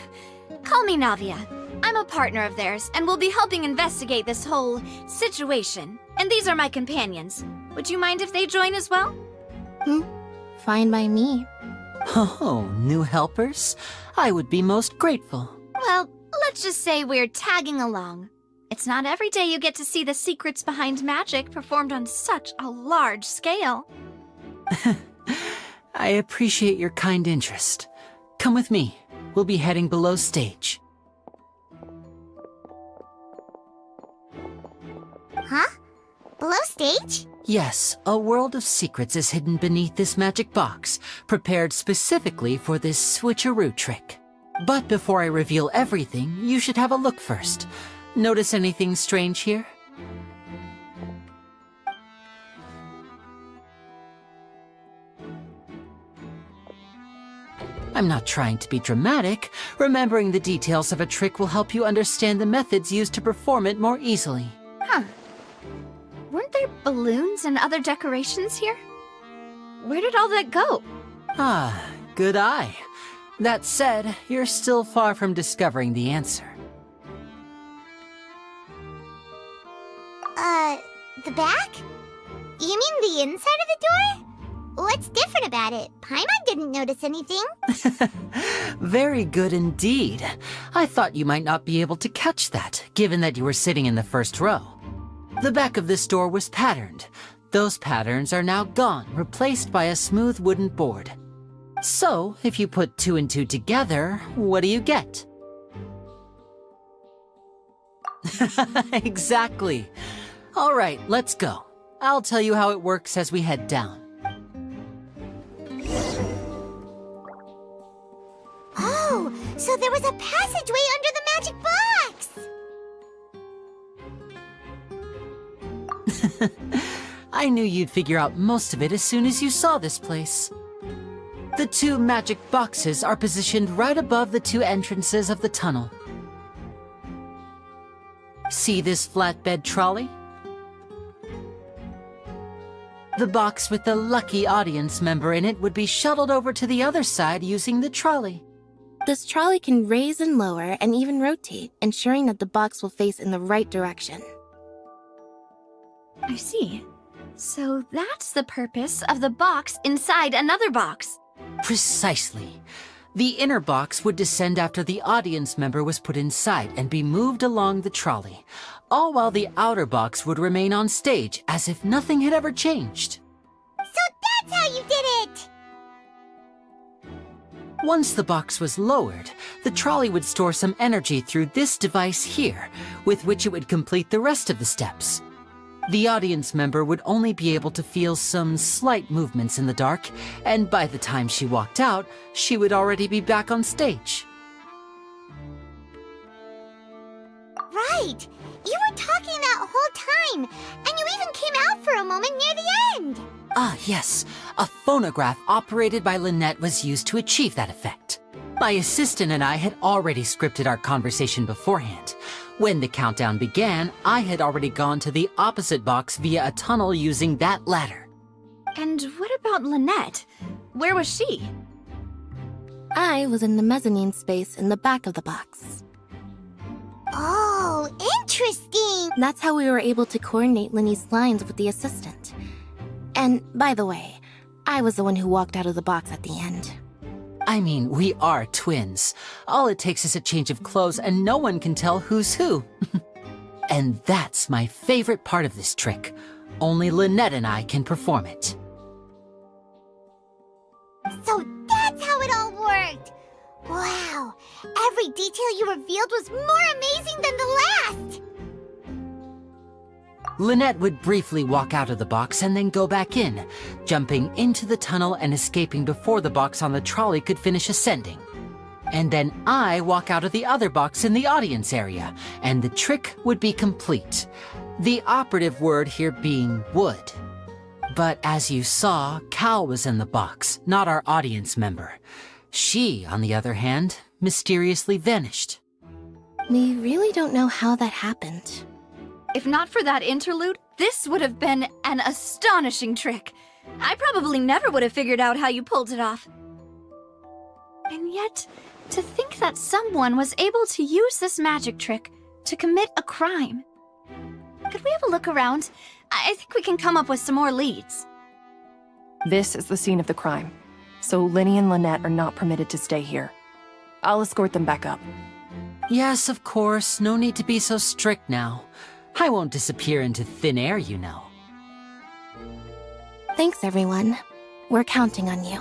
Call me Navia. I'm a partner of theirs, and will be helping investigate this whole situation. And these are my companions. Would you mind if they join as well? Fine by me. Oh, new helpers? I would be most grateful. Well, let's just say we're tagging along. It's not every day you get to see the secrets behind magic performed on such a large scale. I appreciate your kind interest. Come with me. We'll be heading below stage. Huh? Below stage? Yes, a world of secrets is hidden beneath this magic box, prepared specifically for this switcheroo trick. But before I reveal everything, you should have a look first. Notice anything strange here? I'm not trying to be dramatic. Remembering the details of a trick will help you understand the methods used to perform it more easily. Huh. Weren't there balloons and other decorations here? Where did all that go? Ah, good eye. That said, you're still far from discovering the answer. The back? You mean the inside of the door? What's different about it? Paimon didn't notice anything. Very good indeed. I thought you might not be able to catch that, given that you were sitting in the first row. The back of this door was patterned. Those patterns are now gone, replaced by a smooth wooden board. So, if you put 2 and 2 together, what do you get? Exactly. All right, let's go. I'll tell you how it works as we head down. Oh, so there was a passageway under the magic box! I knew you'd figure out most of it as soon as you saw this place. The 2 magic boxes are positioned right above the 2 entrances of the tunnel. See this flatbed trolley? The box with the lucky audience member in it would be shuttled over to the other side using the trolley. This trolley can raise and lower and even rotate, ensuring that the box will face in the right direction. I see. So that's the purpose of the box inside another box. Precisely. The inner box would descend after the audience member was put inside and be moved along the trolley, all while the outer box would remain on stage as if nothing had ever changed. So that's how you did it! Once the box was lowered, the trolley would store some energy through this device here, with which it would complete the rest of the steps. The audience member would only be able to feel some slight movements in the dark, and by the time she walked out, she would already be back on stage. Right! You were talking that whole time, and you even came out for a moment near the end! Ah, yes. A phonograph operated by Lynette was used to achieve that effect. My assistant and I had already scripted our conversation beforehand. When the countdown began, I had already gone to the opposite box via a tunnel using that ladder. And what about Lynette? Where was she? I was in the mezzanine space in the back of the box. Oh, interesting! That's how we were able to coordinate Linny's lines with the assistant. And, by the way, I was the one who walked out of the box at the end. I mean, we are twins. All it takes is a change of clothes and no one can tell who's who. And that's my favorite part of this trick. Only Lynette and I can perform it. So that's how it all worked! Wow! Every detail you revealed was more amazing than the last! Lynette would briefly walk out of the box and then go back in, jumping into the tunnel and escaping before the box on the trolley could finish ascending. And then I walk out of the other box in the audience area, and the trick would be complete. The operative word here being would. But as you saw, Cal was in the box, not our audience member. She, on the other hand, mysteriously vanished. We really don't know how that happened. If not for that interlude, this would have been an astonishing trick. I probably never would have figured out how you pulled it off. And yet, to think that someone was able to use this magic trick to commit a crime. Could we have a look around? I think we can come up with some more leads. This is the scene of the crime, so Linny and Lynette are not permitted to stay here. I'll escort them back up. Yes, of course. No need to be so strict now. I won't disappear into thin air, you know. Thanks, everyone. We're counting on you.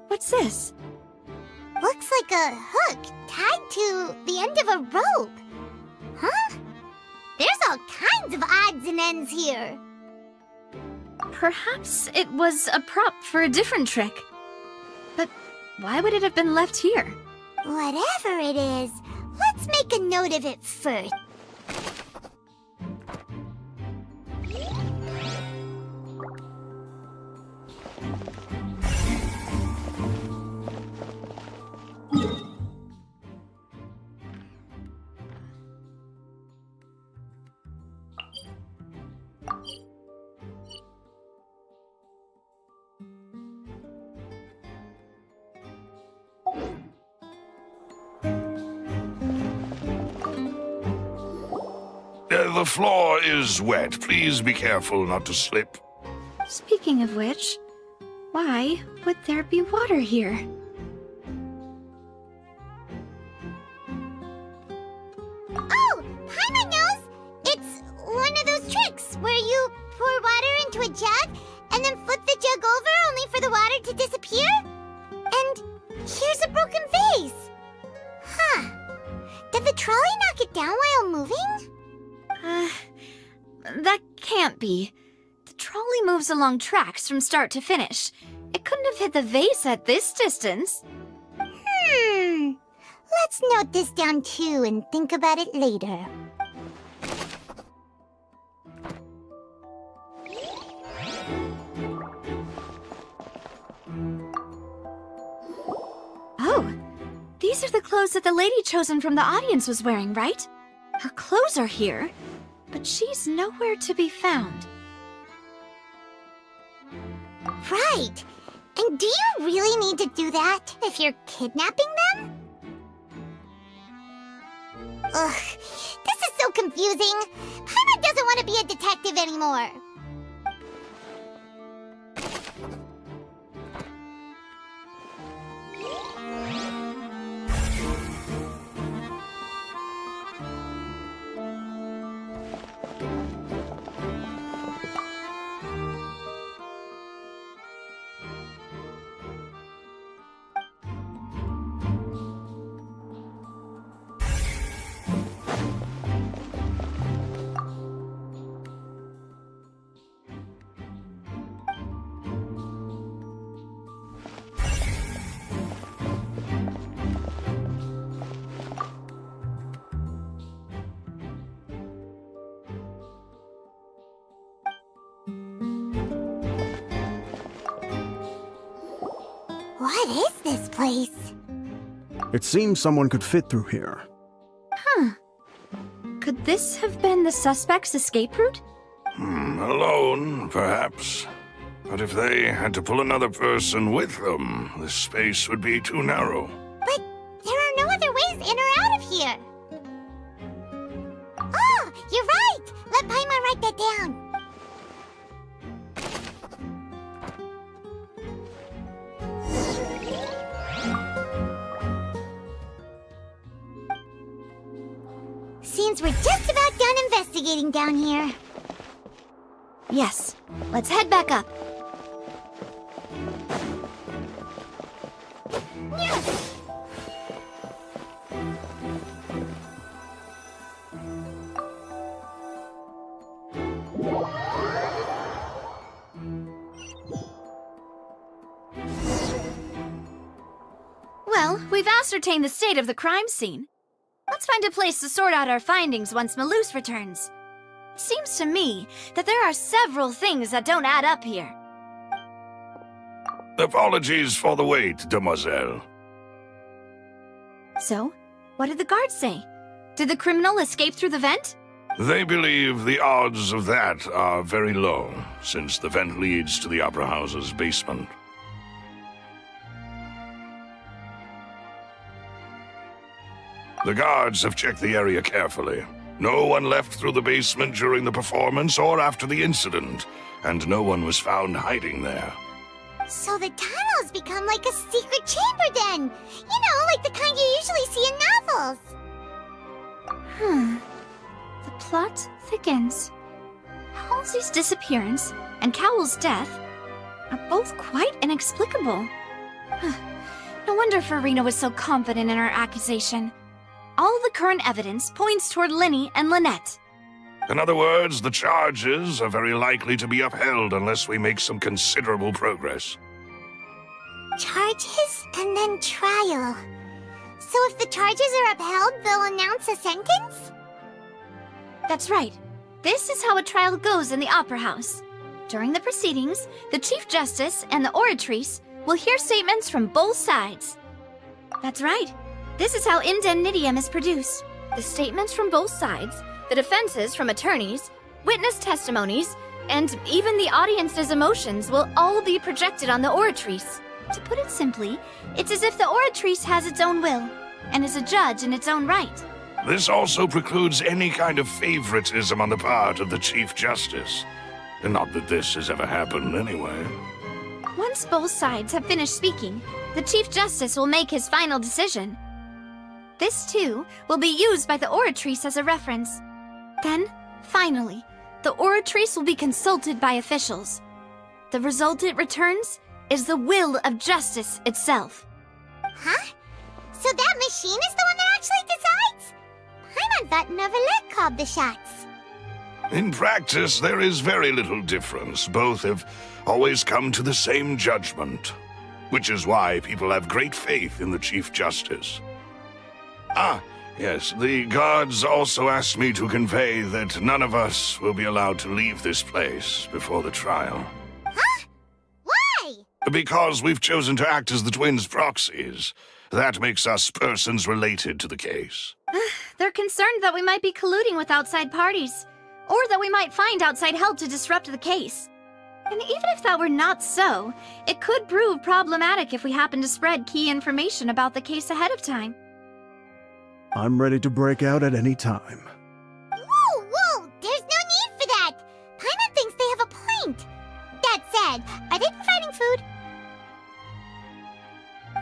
What's this? Looks like a hook tied to the end of a rope. Huh? There's all kinds of odds and ends here. Perhaps it was a prop for a different trick. But why would it have been left here? Whatever it is, let's make a note of it first. The floor is wet. Please be careful not to slip. Speaking of which, why would there be water here? Oh, Paimon knows! It's one of those tricks where you pour water into a jug and then flip the jug over only for the water to disappear? And here's a broken vase. Huh. Did the trolley knock it down while moving? That can't be. The trolley moves along tracks from start to finish. It couldn't have hit the vase at this distance. Let's note this down too and think about it later. Oh, these are the clothes that the lady chosen from the audience was wearing, right? Her clothes are here, but she's nowhere to be found. Right. And do you really need to do that if you're kidnapping them? Ugh, this is so confusing. Paimon doesn't want to be a detective anymore. What is this place? It seems someone could fit through here. Huh. Could this have been the suspect's escape route? Alone, perhaps. But if they had to pull another person with them, the space would be too narrow. But there are no other ways in or out of here. Oh, you're right! Let Paimon write that down. Seems we're just about done investigating down here. Yes. Let's head back up. Well, we've ascertained the state of the crime scene. Let's find a place to sort out our findings once Malus returns. It seems to me that there are several things that don't add up here. Apologies for the wait, demoiselle. So, what did the guards say? Did the criminal escape through the vent? They believe the odds of that are very low, since the vent leads to the Opera House's basement. The guards have checked the area carefully. No one left through the basement during the performance or after the incident, and no one was found hiding there. So the tunnels become like a secret chamber then! You know, like the kind you usually see in novels! The plot thickens. Halsey's disappearance and Cowell's death are both quite inexplicable. No wonder Farina was so confident in her accusation. All the current evidence points toward Linny and Lynette. In other words, the charges are very likely to be upheld unless we make some considerable progress. Charges and then trial. So if the charges are upheld, they'll announce a sentence? That's right. This is how a trial goes in the Opera House. During the proceedings, the Chief Justice and the oratrice will hear statements from both sides. That's right. This is how indemnitium is produced. The statements from both sides, the defenses from attorneys, witness testimonies, and even the audience's emotions will all be projected on the oratrice. To put it simply, it's as if the oratrice has its own will, and is a judge in its own right. This also precludes any kind of favoritism on the part of the Chief Justice. And not that this has ever happened anyway. Once both sides have finished speaking, the Chief Justice will make his final decision. This, too, will be used by the oratrice as a reference. Then, finally, the oratrice will be consulted by officials. The result it returns is the will of justice itself. Huh? So that machine is the one that actually decides? Paimon thought Neverlet called the shots. In practice, there is very little difference. Both have always come to the same judgment, which is why people have great faith in the Chief Justice. Ah, yes, the guards also asked me to convey that none of us will be allowed to leave this place before the trial. Huh? Why? Because we've chosen to act as the twins' proxies. That makes us persons related to the case. They're concerned that we might be colluding with outside parties, or that we might find outside help to disrupt the case. And even if that were not so, it could prove problematic if we happen to spread key information about the case ahead of time. I'm ready to break out at any time. Whoa! There's no need for that! Paimon thinks they have a point. That said, are they providing food?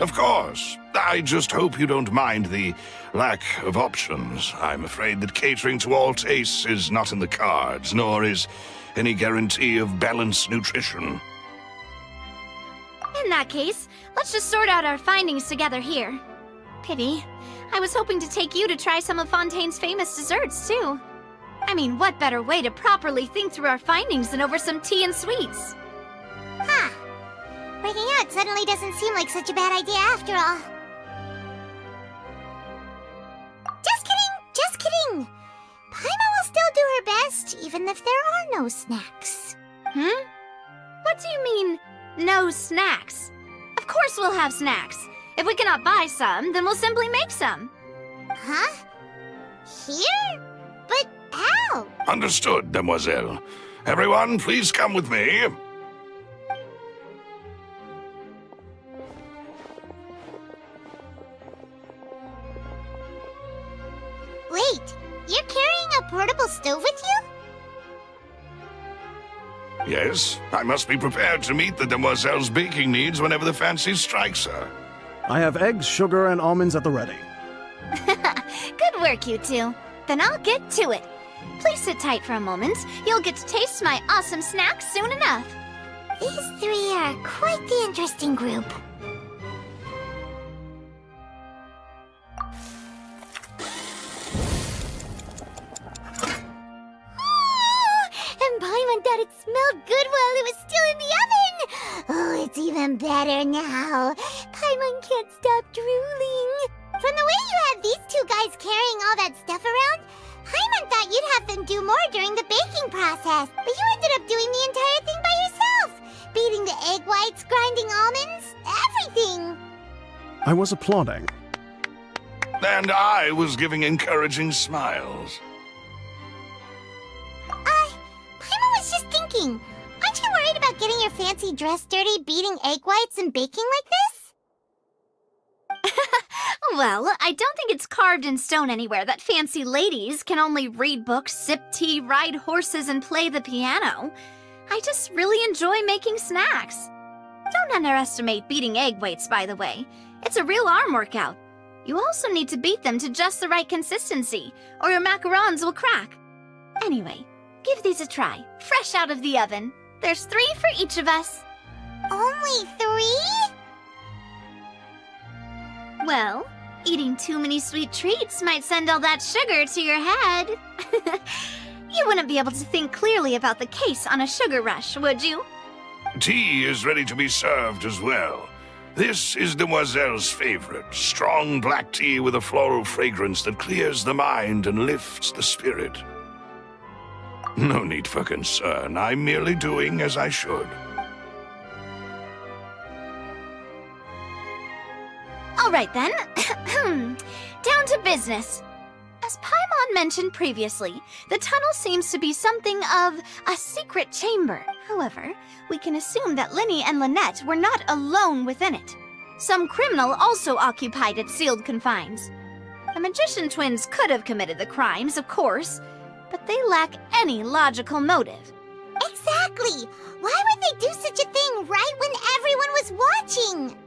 Of course. I just hope you don't mind the lack of options. I'm afraid that catering to all tastes is not in the cards, nor is any guarantee of balanced nutrition. In that case, let's just sort out our findings together here. Pity. I was hoping to take you to try some of Fontaine's famous desserts, too. I mean, what better way to properly think through our findings than over some tea and sweets? Huh. Breaking out suddenly doesn't seem like such a bad idea after all. Just kidding! Paimon will still do her best, even if there are no snacks. What do you mean, no snacks? Of course we'll have snacks. If we cannot buy some, then we'll simply make some. Huh? Here? But how? Understood, demoiselle. Everyone, please come with me. Wait, you're carrying a portable stove with you? Yes, I must be prepared to meet the demoiselle's baking needs whenever the fancy strikes her. I have eggs, sugar, and almonds at the ready. Good work, you two. Then I'll get to it. Please sit tight for a moment. You'll get to taste my awesome snacks soon enough. These three are quite the interesting group. And Paimon thought it smelled good while it was still in the oven! Oh, it's even better now. Paimon can't stop drooling. From the way you had these two guys carrying all that stuff around, Paimon thought you'd have them do more during the baking process. But you ended up doing the entire thing by yourself. Beating the egg whites, grinding almonds, everything. I was applauding. And I was giving encouraging smiles. Paimon was just thinking, aren't you worried about getting your fancy dress dirty beating egg whites and baking like this? Well, I don't think it's carved in stone anywhere that fancy ladies can only read books, sip tea, ride horses, and play the piano. I just really enjoy making snacks. Don't underestimate beating egg whites, by the way. It's a real arm workout. You also need to beat them to just the right consistency, or your macarons will crack. Anyway, give these a try, fresh out of the oven. There's 3 for each of us. Only 3? Well, eating too many sweet treats might send all that sugar to your head. You wouldn't be able to think clearly about the case on a sugar rush, would you? Tea is ready to be served as well. This is Demoiselle's favorite, strong black tea with a floral fragrance that clears the mind and lifts the spirit. No need for concern. I'm merely doing as I should. All right then. Down to business. As Paimon mentioned previously, the tunnel seems to be something of a secret chamber. However, we can assume that Linny and Lynette were not alone within it. Some criminal also occupied its sealed confines. The magician twins could have committed the crimes, of course, but they lack any logical motive. Exactly! Why would they do such a thing right when everyone was watching?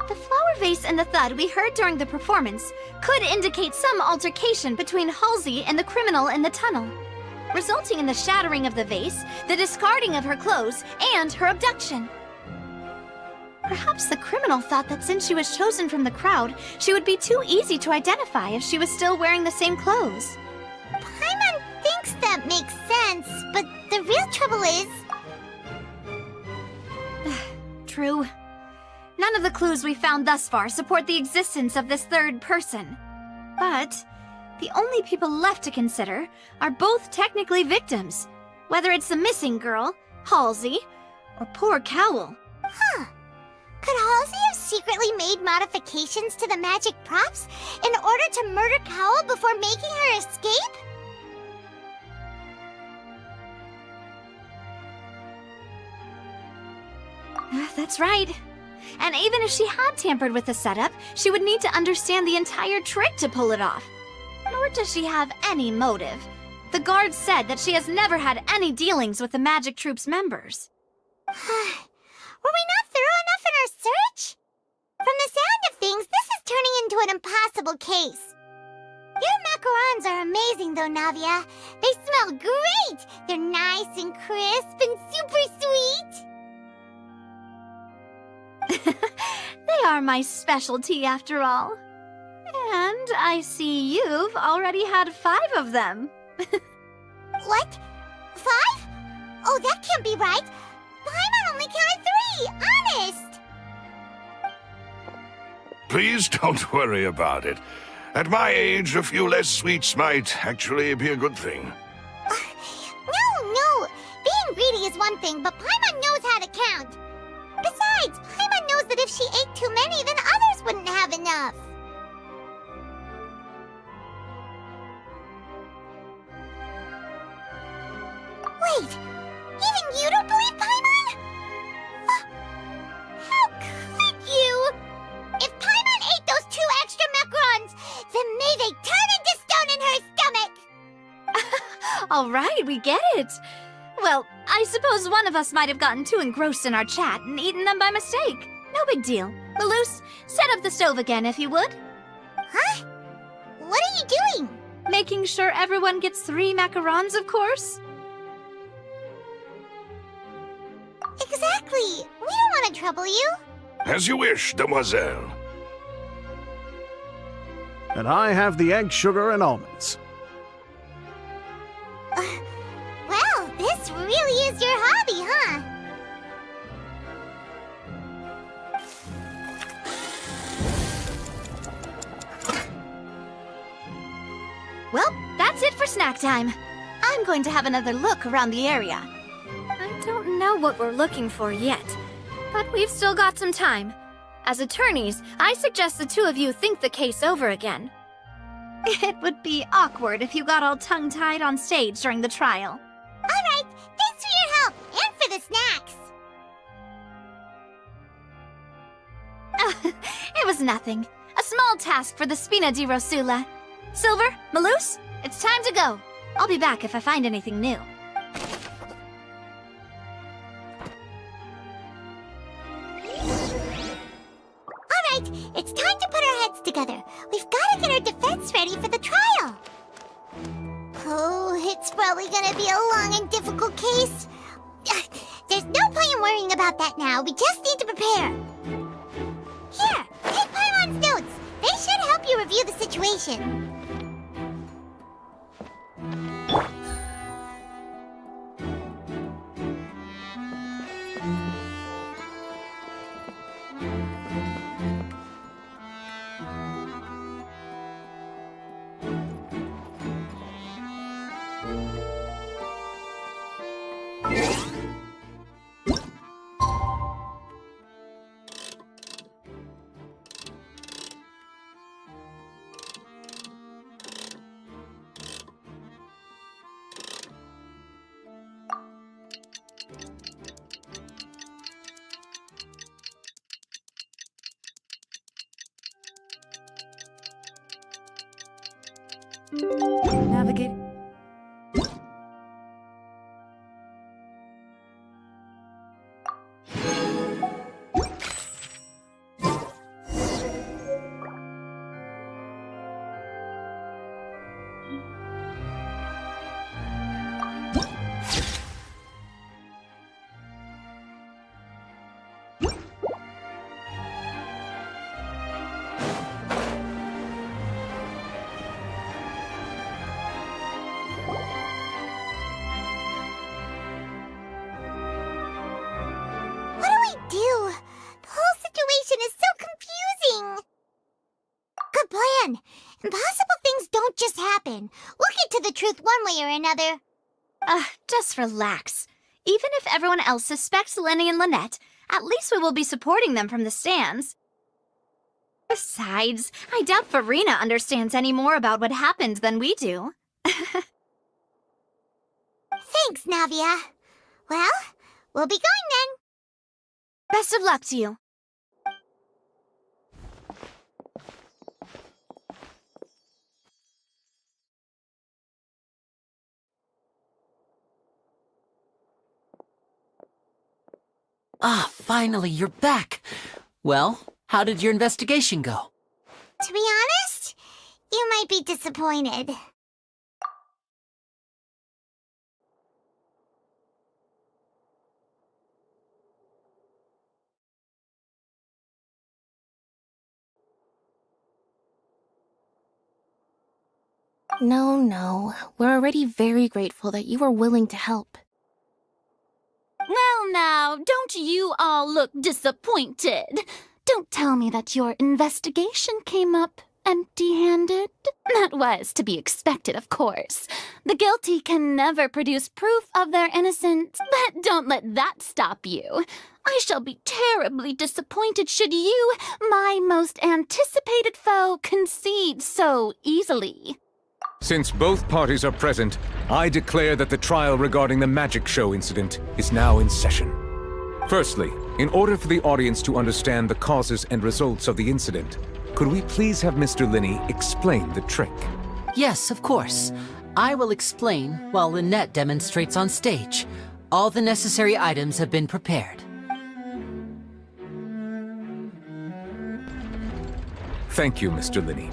The flower vase and the thud we heard during the performance could indicate some altercation between Halsey and the criminal in the tunnel, resulting in the shattering of the vase, the discarding of her clothes, and her abduction. Perhaps the criminal thought that since she was chosen from the crowd, she would be too easy to identify if she was still wearing the same clothes. Paimon thinks that makes sense, but the real trouble is... True. None of the clues we found thus far support the existence of this third person. But the only people left to consider are both technically victims, whether it's the missing girl, Halsey, or poor Cowl. Huh. Could Halsey have secretly made modifications to the magic props in order to murder Cowl before making her escape? That's right. And even if she had tampered with the setup, she would need to understand the entire trick to pull it off. Nor does she have any motive. The guards said that she has never had any dealings with the magic troop's members. Were we not thorough enough in our search? From the sound of things, this is turning into an impossible case. Your macarons are amazing though, Navia. They smell great! They're nice and crisp and super sweet! They are my specialty after all. And I see you've already had 5 of them. What? 5? Oh, that can't be right. Paimon only counted 3, honest! Please don't worry about it. At my age, a few less sweets might actually be a good thing. No. Being greedy is one thing, but Paimon knows how to count. Besides, Paimon knows that if she ate too many, then others wouldn't have enough. Wait, even you don't believe Paimon? How could you? If Paimon ate those 2 extra macarons, then may they turn into stone in her stomach! All right, we get it. Well, I suppose one of us might have gotten too engrossed in our chat and eaten them by mistake. No big deal. Maloose, set up the stove again if you would. Huh? What are you doing? Making sure everyone gets 3 macarons, of course. Exactly. We don't want to trouble you. As you wish, Demoiselle. And I have the egg, sugar, and almonds. Well, this really is your hobby, huh? Well, that's it for snack time. I'm going to have another look around the area. I don't know what we're looking for yet, but we've still got some time. As attorneys, I suggest the 2 of you think the case over again. It would be awkward if you got all tongue-tied on stage during the trial. All right, thanks for your help and for the snacks. It was nothing. A small task for the Spina di Rosula. Silver, Maloose, it's time to go. I'll be back if I find anything new. All right, it's time to put our heads together. We've got to get our defense ready for the trial. Oh, it It's probably gonna be a long and difficult case. There's no point in worrying about that now. We just need to prepare. Here, take Paimon's notes. They should help you review the situation. Navigate. Impossible things don't just happen. We'll get to the truth one way or another. Just relax. Even if everyone else suspects Lenny and Lynette, at least we will be supporting them from the stands. Besides, I doubt Farina understands any more about what happened than we do. Thanks, Navia. Well, we'll be going then. Best of luck to you. Ah, finally, you're back. Well, how did your investigation go? To be honest, you might be disappointed. No. We're already very grateful that you were willing to help. Well now, don't you all look disappointed. Don't tell me that your investigation came up empty-handed. That was to be expected, of course. The guilty can never produce proof of their innocence, but don't let that stop you. I shall be terribly disappointed should you, my most anticipated foe, concede so easily. Since both parties are present, I declare that the trial regarding the magic show incident is now in session. Firstly, in order for the audience to understand the causes and results of the incident, could we please have Mr. Linney explain the trick? Yes, of course. I will explain while Lynette demonstrates on stage. All the necessary items have been prepared. Thank you, Mr. Linney.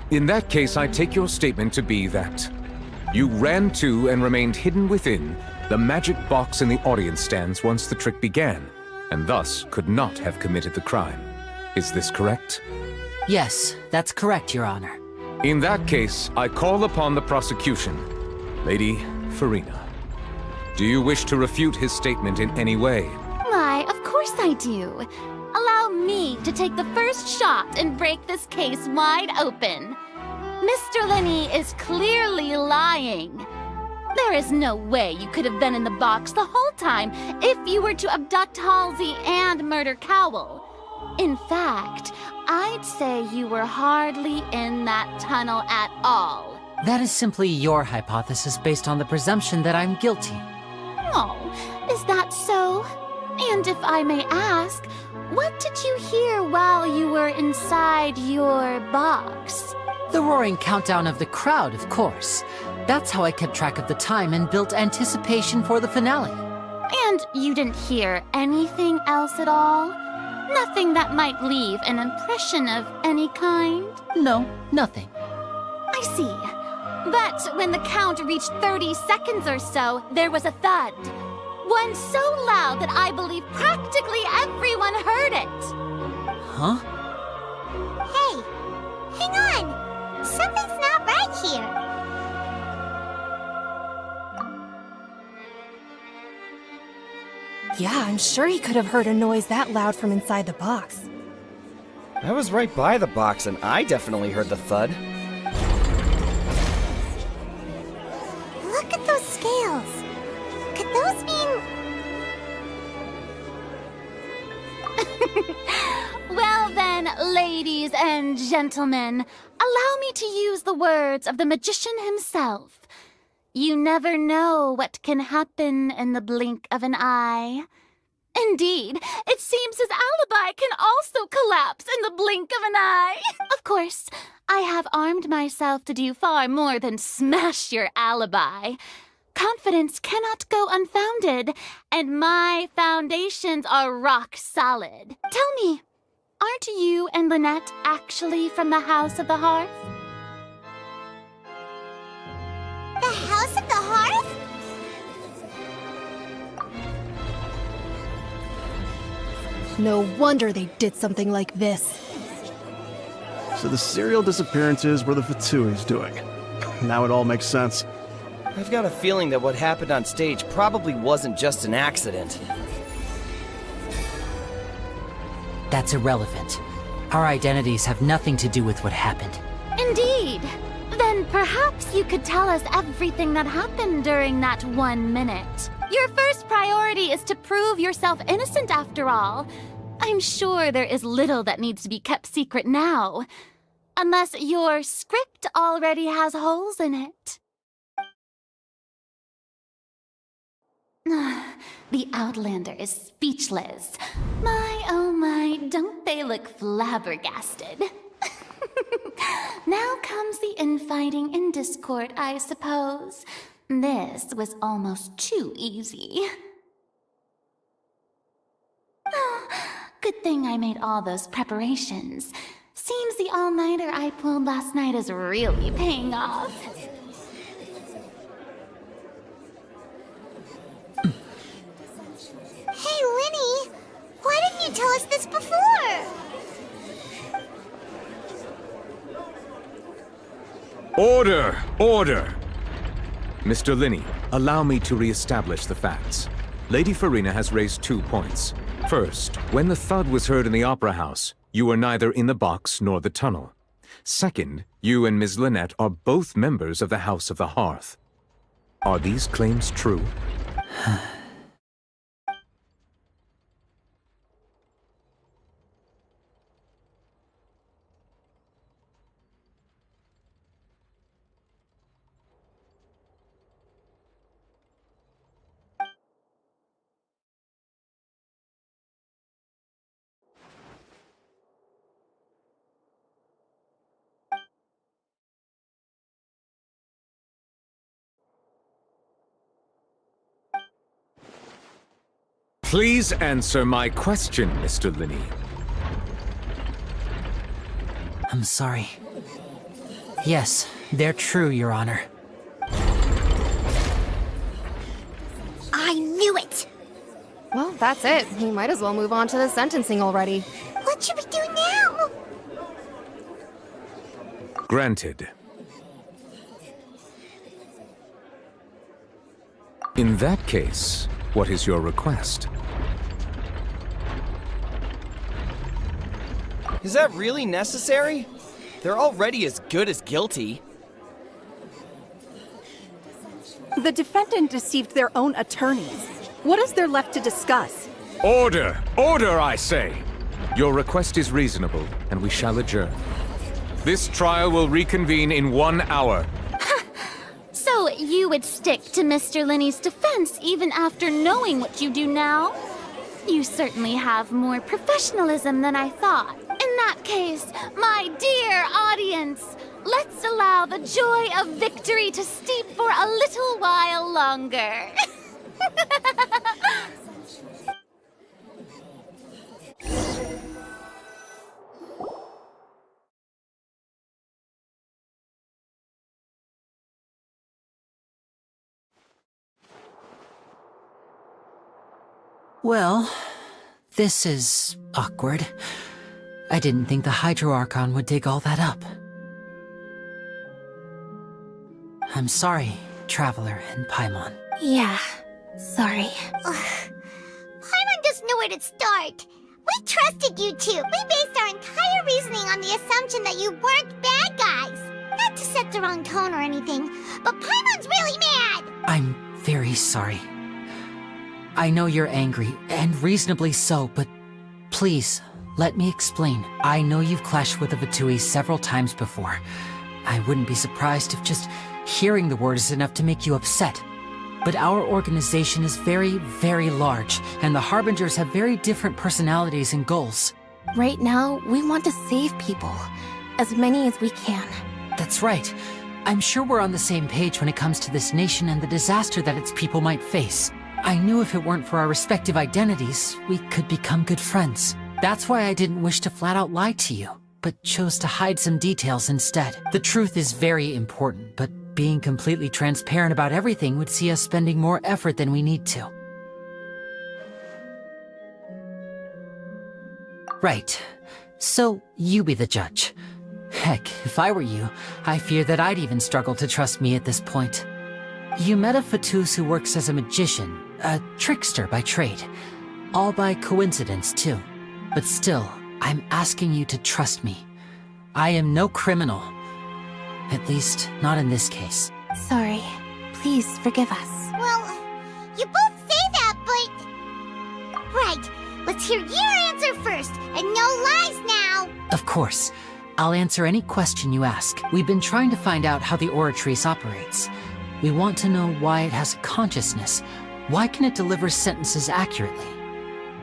In that case, I take your statement to be that you ran to and remained hidden within the magic box in the audience stands once the trick began, and thus could not have committed the crime. Is this correct? Yes, that's correct, Your Honor. In that case, I call upon the prosecution. Lady Farina, do you wish to refute his statement in any way? Why, of course I do. Allow me to take the first shot and break this case wide open. Mr. Linney is clearly lying. There is no way you could have been in the box the whole time if you were to abduct Halsey and murder Cowell. In fact, I'd say you were hardly in that tunnel at all. That is simply your hypothesis based on the presumption that I'm guilty. Oh, is that so? And if I may ask, what did you hear while you were inside your box? The roaring countdown of the crowd, of course. That's how I kept track of the time and built anticipation for the finale. And you didn't hear anything else at all? Nothing that might leave an impression of any kind? No, nothing. I see. But when the count reached 30 seconds or so, there was a thud. One so loud that I believe practically everyone heard it. Huh? Hey, hang on! Something's not right here. Yeah, I'm sure he could have heard a noise that loud from inside the box. I was right by the box, and I definitely heard the thud. Look at those scales. Could those mean... Well then, ladies and gentlemen, allow me to use the words of the magician himself. You never know what can happen in the blink of an eye. Indeed, it seems his alibi can also collapse in the blink of an eye. Of course, I have armed myself to do far more than smash your alibi. Confidence cannot go unfounded, and my foundations are rock solid. Tell me, aren't you and Lynette actually from the House of the Hearth? The House of the Hearth? No wonder they did something like this. So the serial disappearances were the Fatui's doing. Now it all makes sense. I've got a feeling that what happened on stage probably wasn't just an accident. That's irrelevant. Our identities have nothing to do with what happened. Indeed. Then perhaps you could tell us everything that happened during that 1 minute. Your first priority is to prove yourself innocent after all. I'm sure there is little that needs to be kept secret now. Unless your script already has holes in it. The Outlander is speechless. My, oh my, don't they look flabbergasted? Now comes the infighting and discord, I suppose. This was almost too easy. Good thing I made all those preparations. Seems the all-nighter I pulled last night is really paying off. Hey, Linny! Why didn't you tell us this before? Order! Order! Mr. Linney, allow me to re-establish the facts. Lady Farina has raised 2 points. First, when the thud was heard in the Opera House, you were neither in the box nor the tunnel. Second, you and Ms. Lynette are both members of the House of the Hearth. Are these claims true? Please answer my question, Mr. Linney. I'm sorry. Yes, they're true, Your Honor. I knew it! Well, that's it. We might as well move on to the sentencing already. What should we do now? Granted. In that case, what is your request? Is that really necessary? They're already as good as guilty. The defendant deceived their own attorneys. What is there left to discuss? Order! Order, I say! Your request is reasonable, and we shall adjourn. This trial will reconvene in 1 hour. So you would stick to Mr. Linney's defense even after knowing what you do now? You certainly have more professionalism than I thought. In that case, my dear audience, let's allow the joy of victory to steep for a little while longer. Well, this is awkward. I didn't think the Hydro Archon would dig all that up. I'm sorry, Traveler and Paimon. Yeah, sorry. Paimon doesn't know where to start. We trusted you two. We based our entire reasoning on the assumption that you weren't bad guys. Not to set the wrong tone or anything, but Paimon's really mad! I'm very sorry. I know you're angry, and reasonably so, but please, let me explain. I know you've clashed with the Fatui several times before. I wouldn't be surprised if just hearing the word is enough to make you upset. But our organization is very, very large, and the Harbingers have very different personalities and goals. Right now, we want to save people. As many as we can. That's right. I'm sure we're on the same page when it comes to this nation and the disaster that its people might face. I knew if it weren't for our respective identities, we could become good friends. That's why I didn't wish to flat out lie to you, but chose to hide some details instead. The truth is very important, but being completely transparent about everything would see us spending more effort than we need to. Right. So, you be the judge. Heck, if I were you, I fear that I'd even struggle to trust me at this point. You met a Fatus who works as a magician, a trickster by trade. All by coincidence, too. But still, I'm asking you to trust me. I am no criminal. At least, not in this case. Sorry. Please forgive us. Well, you both say that, but... Right, let's hear your answer first, and no lies now! Of course. I'll answer any question you ask. We've been trying to find out how the Oratrice operates. We want to know why it has a consciousness. Why can it deliver sentences accurately?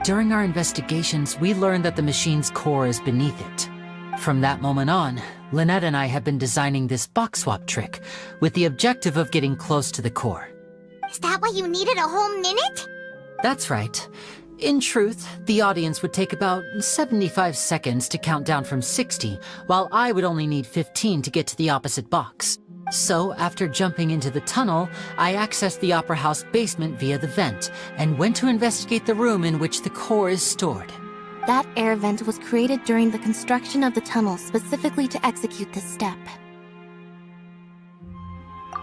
During our investigations, we learned that the machine's core is beneath it. From that moment on, Lynette and I have been designing this box swap trick, with the objective of getting close to the core. Is that why you needed a whole minute? That's right. In truth, the audience would take about 75 seconds to count down from 60, while I would only need 15 to get to the opposite box. So, after jumping into the tunnel, I accessed the Opera House basement via the vent, and went to investigate the room in which the core is stored. That air vent was created during the construction of the tunnel specifically to execute this step.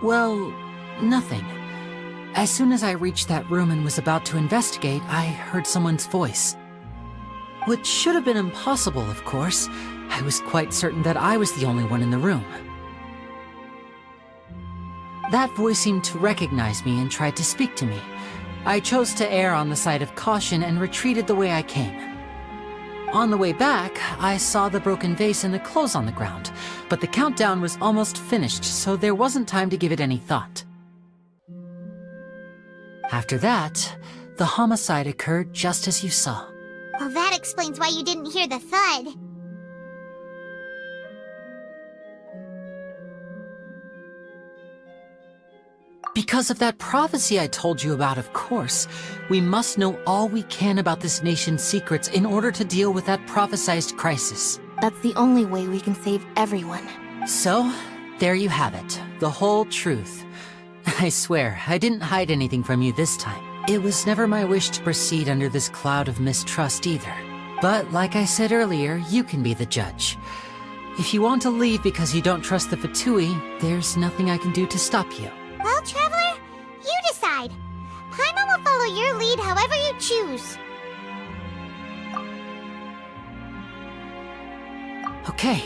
Well, nothing. As soon as I reached that room and was about to investigate, I heard someone's voice. Which should have been impossible, of course. I was quite certain that I was the only one in the room. That voice seemed to recognize me and tried to speak to me. I chose to err on the side of caution and retreated the way I came. On the way back, I saw the broken vase and the clothes on the ground, but the countdown was almost finished, so there wasn't time to give it any thought. After that, the homicide occurred just as you saw. Well, that explains why you didn't hear the thud. Because of that prophecy I told you about, of course. We must know all we can about this nation's secrets in order to deal with that prophesized crisis. That's the only way we can save everyone. So, there you have it. The whole truth. I swear, I didn't hide anything from you this time. It was never my wish to proceed under this cloud of mistrust either. But like I said earlier, you can be the judge. If you want to leave because you don't trust the Fatui, there's nothing I can do to stop you. Well, Traveler, you decide. Paimon will follow your lead however you choose. Okay,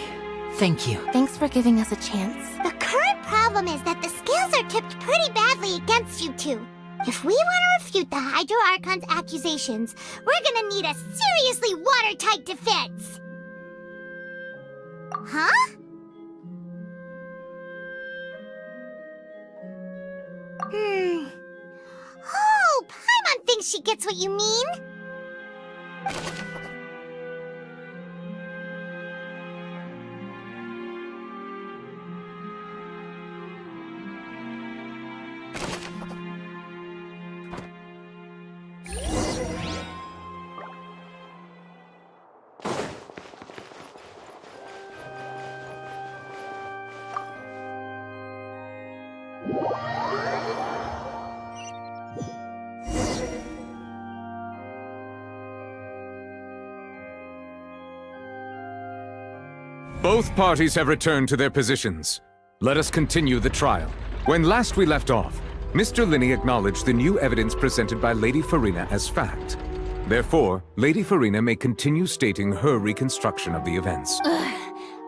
thank you. Thanks for giving us a chance. The current problem is that the scales are tipped pretty badly against you two. If we want to refute the Hydro Archon's accusations, we're gonna need a seriously watertight defense. Huh? Oh, Paimon thinks she gets what you mean. Both parties have returned to their positions. Let us continue the trial. When last we left off, Mr. Linney acknowledged the new evidence presented by Lady Farina as fact. Therefore, Lady Farina may continue stating her reconstruction of the events.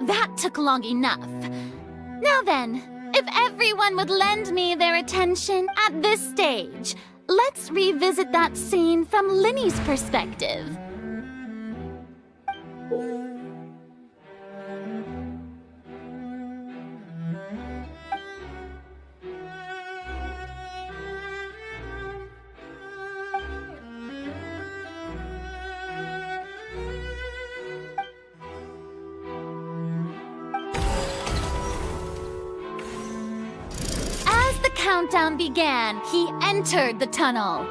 That took long enough. Now then, if everyone would lend me their attention at this stage, let's revisit that scene from Linney's perspective. Countdown began, he entered the tunnel.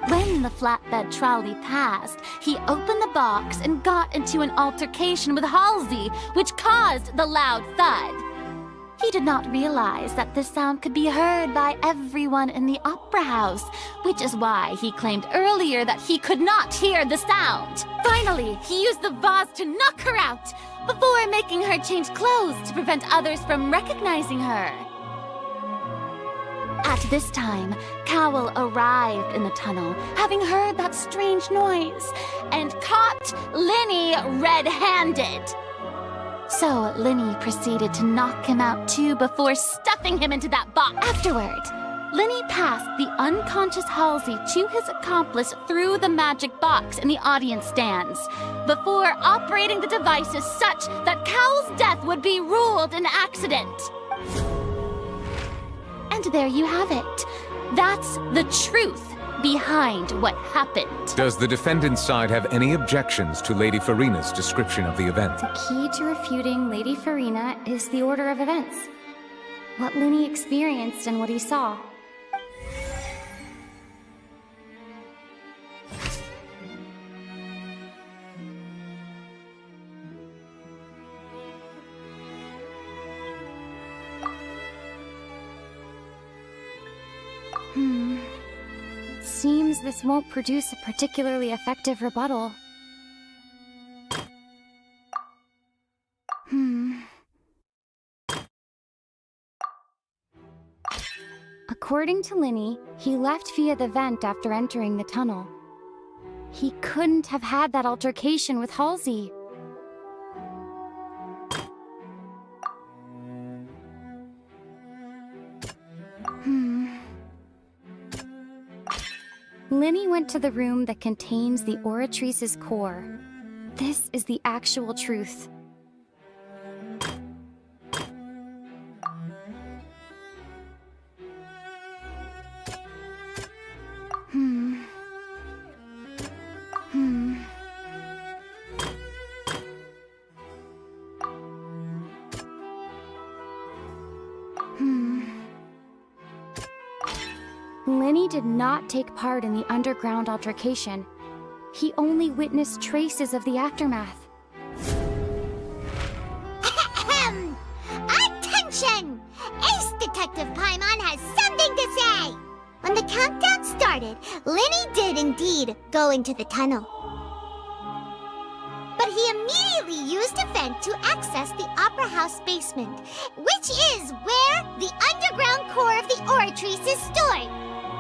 When the flatbed trolley passed, he opened the box and got into an altercation with Halsey, which caused the loud thud. He did not realize that this sound could be heard by everyone in the opera house, which is why he claimed earlier that he could not hear the sound. Finally, he used the vase to knock her out, before making her change clothes to prevent others from recognizing her. At this time, Cowell arrived in the tunnel, having heard that strange noise, and caught Linney red-handed. So Linney proceeded to knock him out too before stuffing him into that box. Afterward, Linney passed the unconscious Halsey to his accomplice through the magic box in the audience stands, before operating the devices such that Cowell's death would be ruled an accident. And there you have it. That's the truth behind what happened. Does the defendant's side have any objections to Lady Farina's description of the event? The key to refuting Lady Farina is the order of events. What Linney experienced and what he saw. Seems this won't produce a particularly effective rebuttal. According to Linney, he left via the vent after entering the tunnel. He couldn't have had that altercation with Halsey. Linney went to the room that contains the Oratrice's core. This is the actual truth. Linney did not take part in the underground altercation. He only witnessed traces of the aftermath. Attention! Ace Detective Paimon has something to say! When the countdown started, Linney did indeed go into the tunnel. But he immediately used a vent to access the Opera House basement, which is where the underground core of the Oratrice is stored.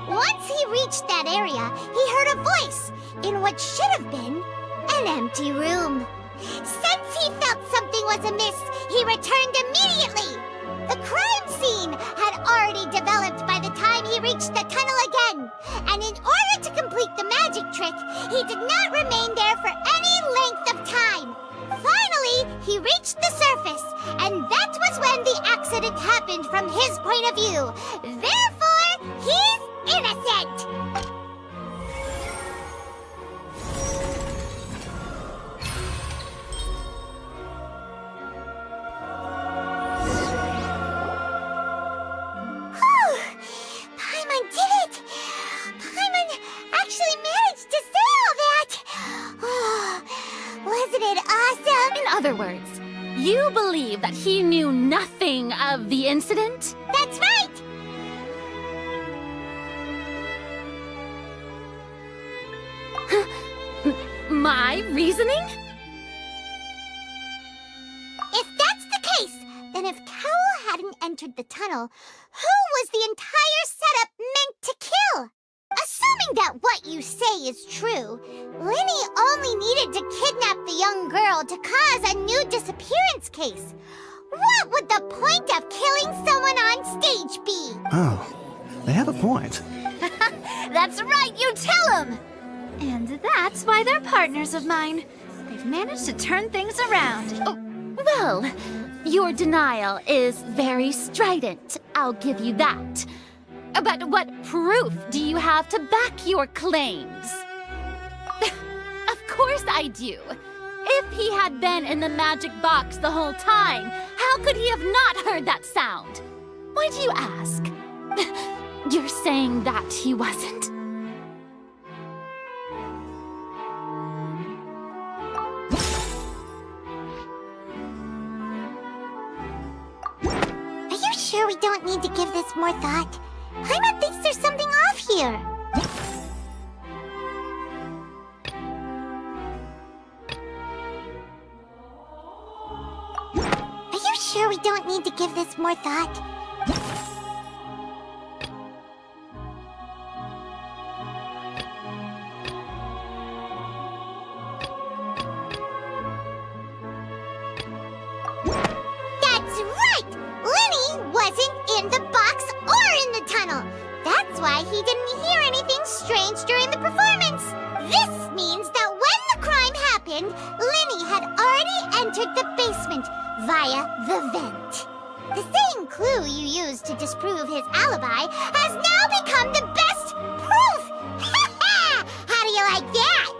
Once he reached that area, he heard a voice in what should have been an empty room. Since he felt something was amiss, he returned immediately. The crime scene had already developed by the time he reached the tunnel again, and in order to complete the magic trick, he did not remain there for any length of time. Finally, he reached the surface, and that was when the accident happened from his point of view. Therefore, he's innocent! Paimon did it! Paimon actually managed to say all that! Oh, wasn't it awesome? In other words, you believe that he knew nothing of the incident? That's right! My reasoning? If that's the case, then if Cowell hadn't entered the tunnel, who was the entire setup meant to kill? Assuming that what you say is true, Linny only needed to kidnap the young girl to cause a new disappearance case. What would the point of killing someone on stage be? Oh, they have a point. That's right, you tell them! And that's why they're partners of mine. They've managed to turn things around. Oh, well, your denial is very strident, I'll give you that. But what proof do you have to back your claims? Of course I do. If he had been in the magic box the whole time, how could he have not heard that sound? Why do you ask? You're saying that he wasn't? Are you sure we don't need to give this more thought? Paimon thinks there's something off here. Are you sure we don't need to give this more thought? That's right! Linny wasn't in the box or in the tunnel. That's why he didn't hear anything strange during the performance. This means that when the crime happened, Linny had already entered the basement via the vent. The same clue you used to disprove his alibi has now become the best proof! How do you like that?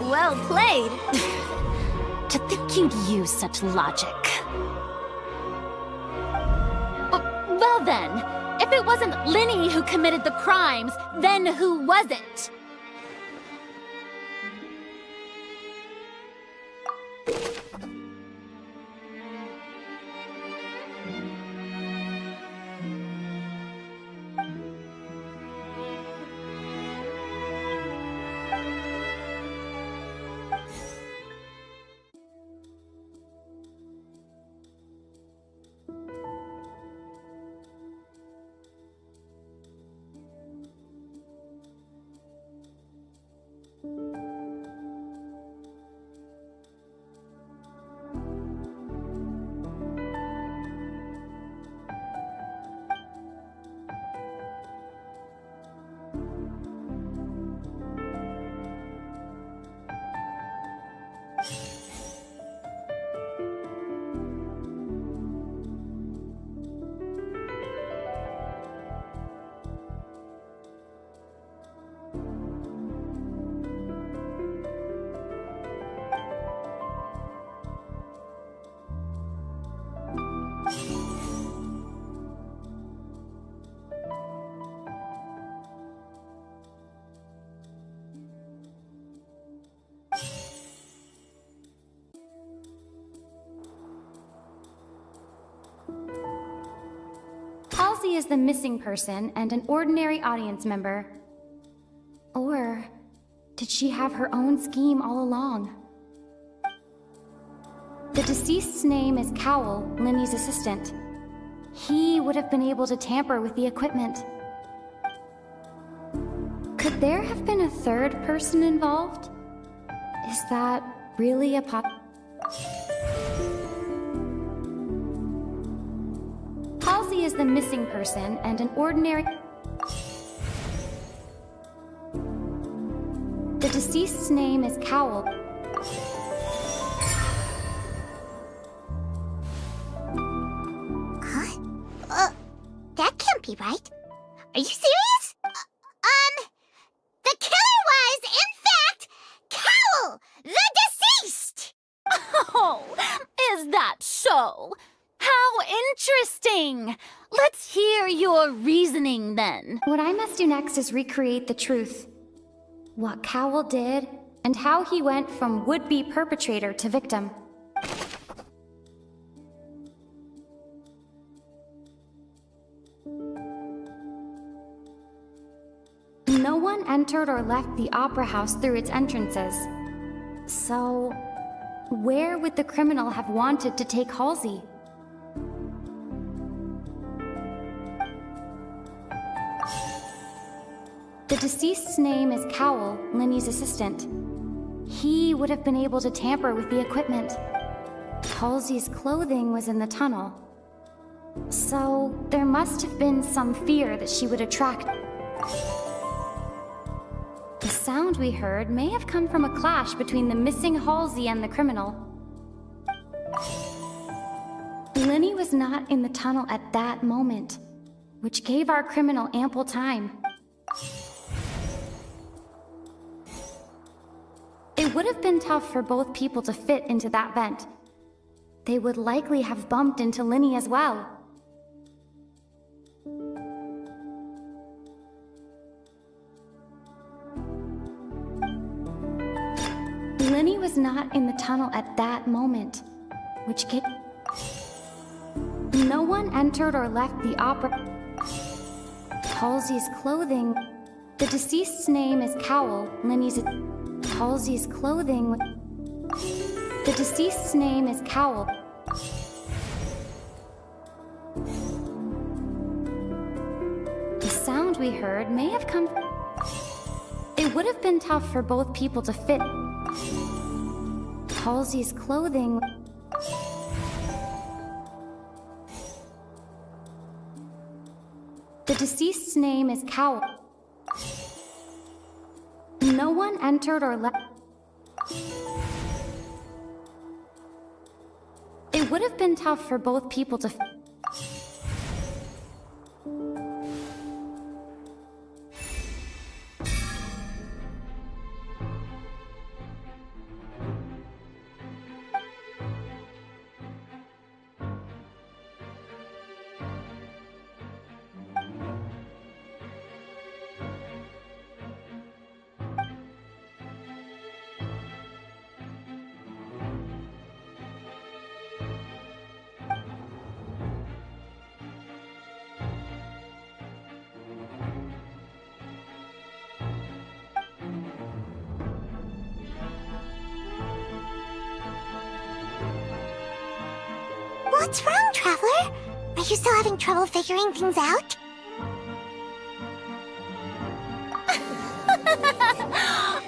Well played. To think you'd use such logic. Well then, if it wasn't Linny who committed the crimes, then who was it? Halsey is the missing person and an ordinary audience member. Or did she have her own scheme all along? The deceased's name is Cowell, Linny's assistant. He would have been able to tamper with the equipment. Could there have been a third person involved? Is that really a Halsey is the missing person and an ordinary... The deceased's name is Cowell. That can't be right. Are you serious? The killer was, in fact, Cowell, the deceased! Oh, is that so? How interesting! Let's hear your reasoning then. What I must do next is recreate the truth. What Cowell did, and how he went from would-be perpetrator to victim. No one one entered or left the opera house through its entrances. So, where would the criminal have wanted to take Halsey? The deceased's name is Cowell, Linny's assistant. He would have been able to tamper with the equipment. Halsey's clothing was in the tunnel. So, there must have been some fear that she would attract. The sound we heard may have come from a clash between the missing Halsey and the criminal. Linny was not in the tunnel at that moment, which gave our criminal ample time. It would have been tough for both people to fit into that vent. They would likely have bumped into Linny as well. Linny was not in the tunnel at that moment, which gave... No one entered or left the opera... Halsey's clothing... The deceased's name is Cowell, Linny's... Halsey's clothing... The deceased's name is Cowell. The sound we heard may have come... It would have been tough for both people to fit... Halsey's clothing... The deceased's name is Cowell. No one entered or left... It would have been tough for both people to... What's wrong, Traveler? Are you still having trouble figuring things out?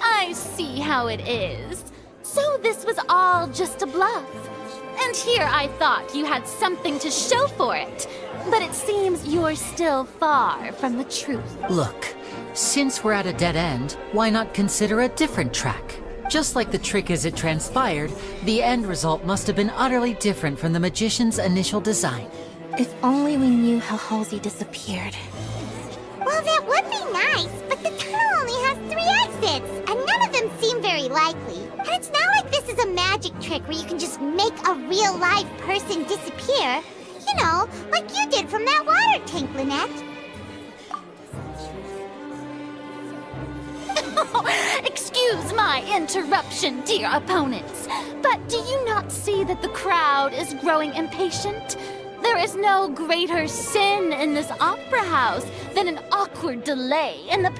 I see how it is. So this was all just a bluff. And here I thought you had something to show for it. But it seems you're still far from the truth. Look, since we're at a dead end, why not consider a different track? Just like the trick as it transpired, the end result must have been utterly different from the magician's initial design. If only we knew how Halsey disappeared. Well, that would be nice, but the tunnel only has 3 exits, and none of them seem very likely. And it's not like this is a magic trick where you can just make a real live person disappear. You know, like you did from that water tank, Lynette. Excuse my interruption, dear opponents, but do you not see that the crowd is growing impatient? There is no greater sin in this opera house than an awkward delay in the...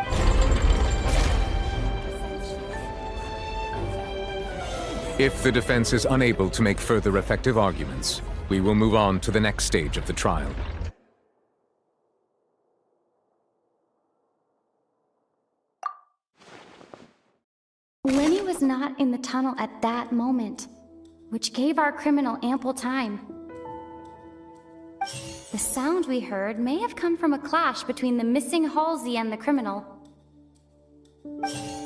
If the defense is unable to make further effective arguments, we will move on to the next stage of the trial. Linny was not in the tunnel at that moment, which gave our criminal ample time. The sound we heard may have come from a clash between the missing Halsey and the criminal.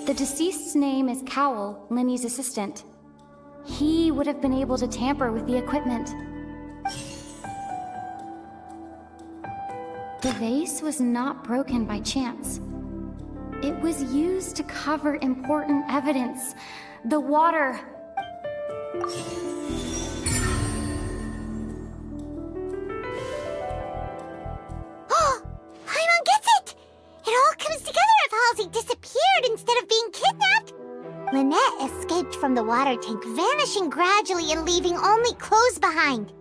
The deceased's name is Cowell, Linny's assistant. He would have been able to tamper with the equipment. The vase was not broken by chance. It was used to cover important evidence. The water... Oh! Paimon gets it! It all comes together if Halsey disappeared instead of being kidnapped! Lynette escaped from the water tank, vanishing gradually and leaving only clothes behind.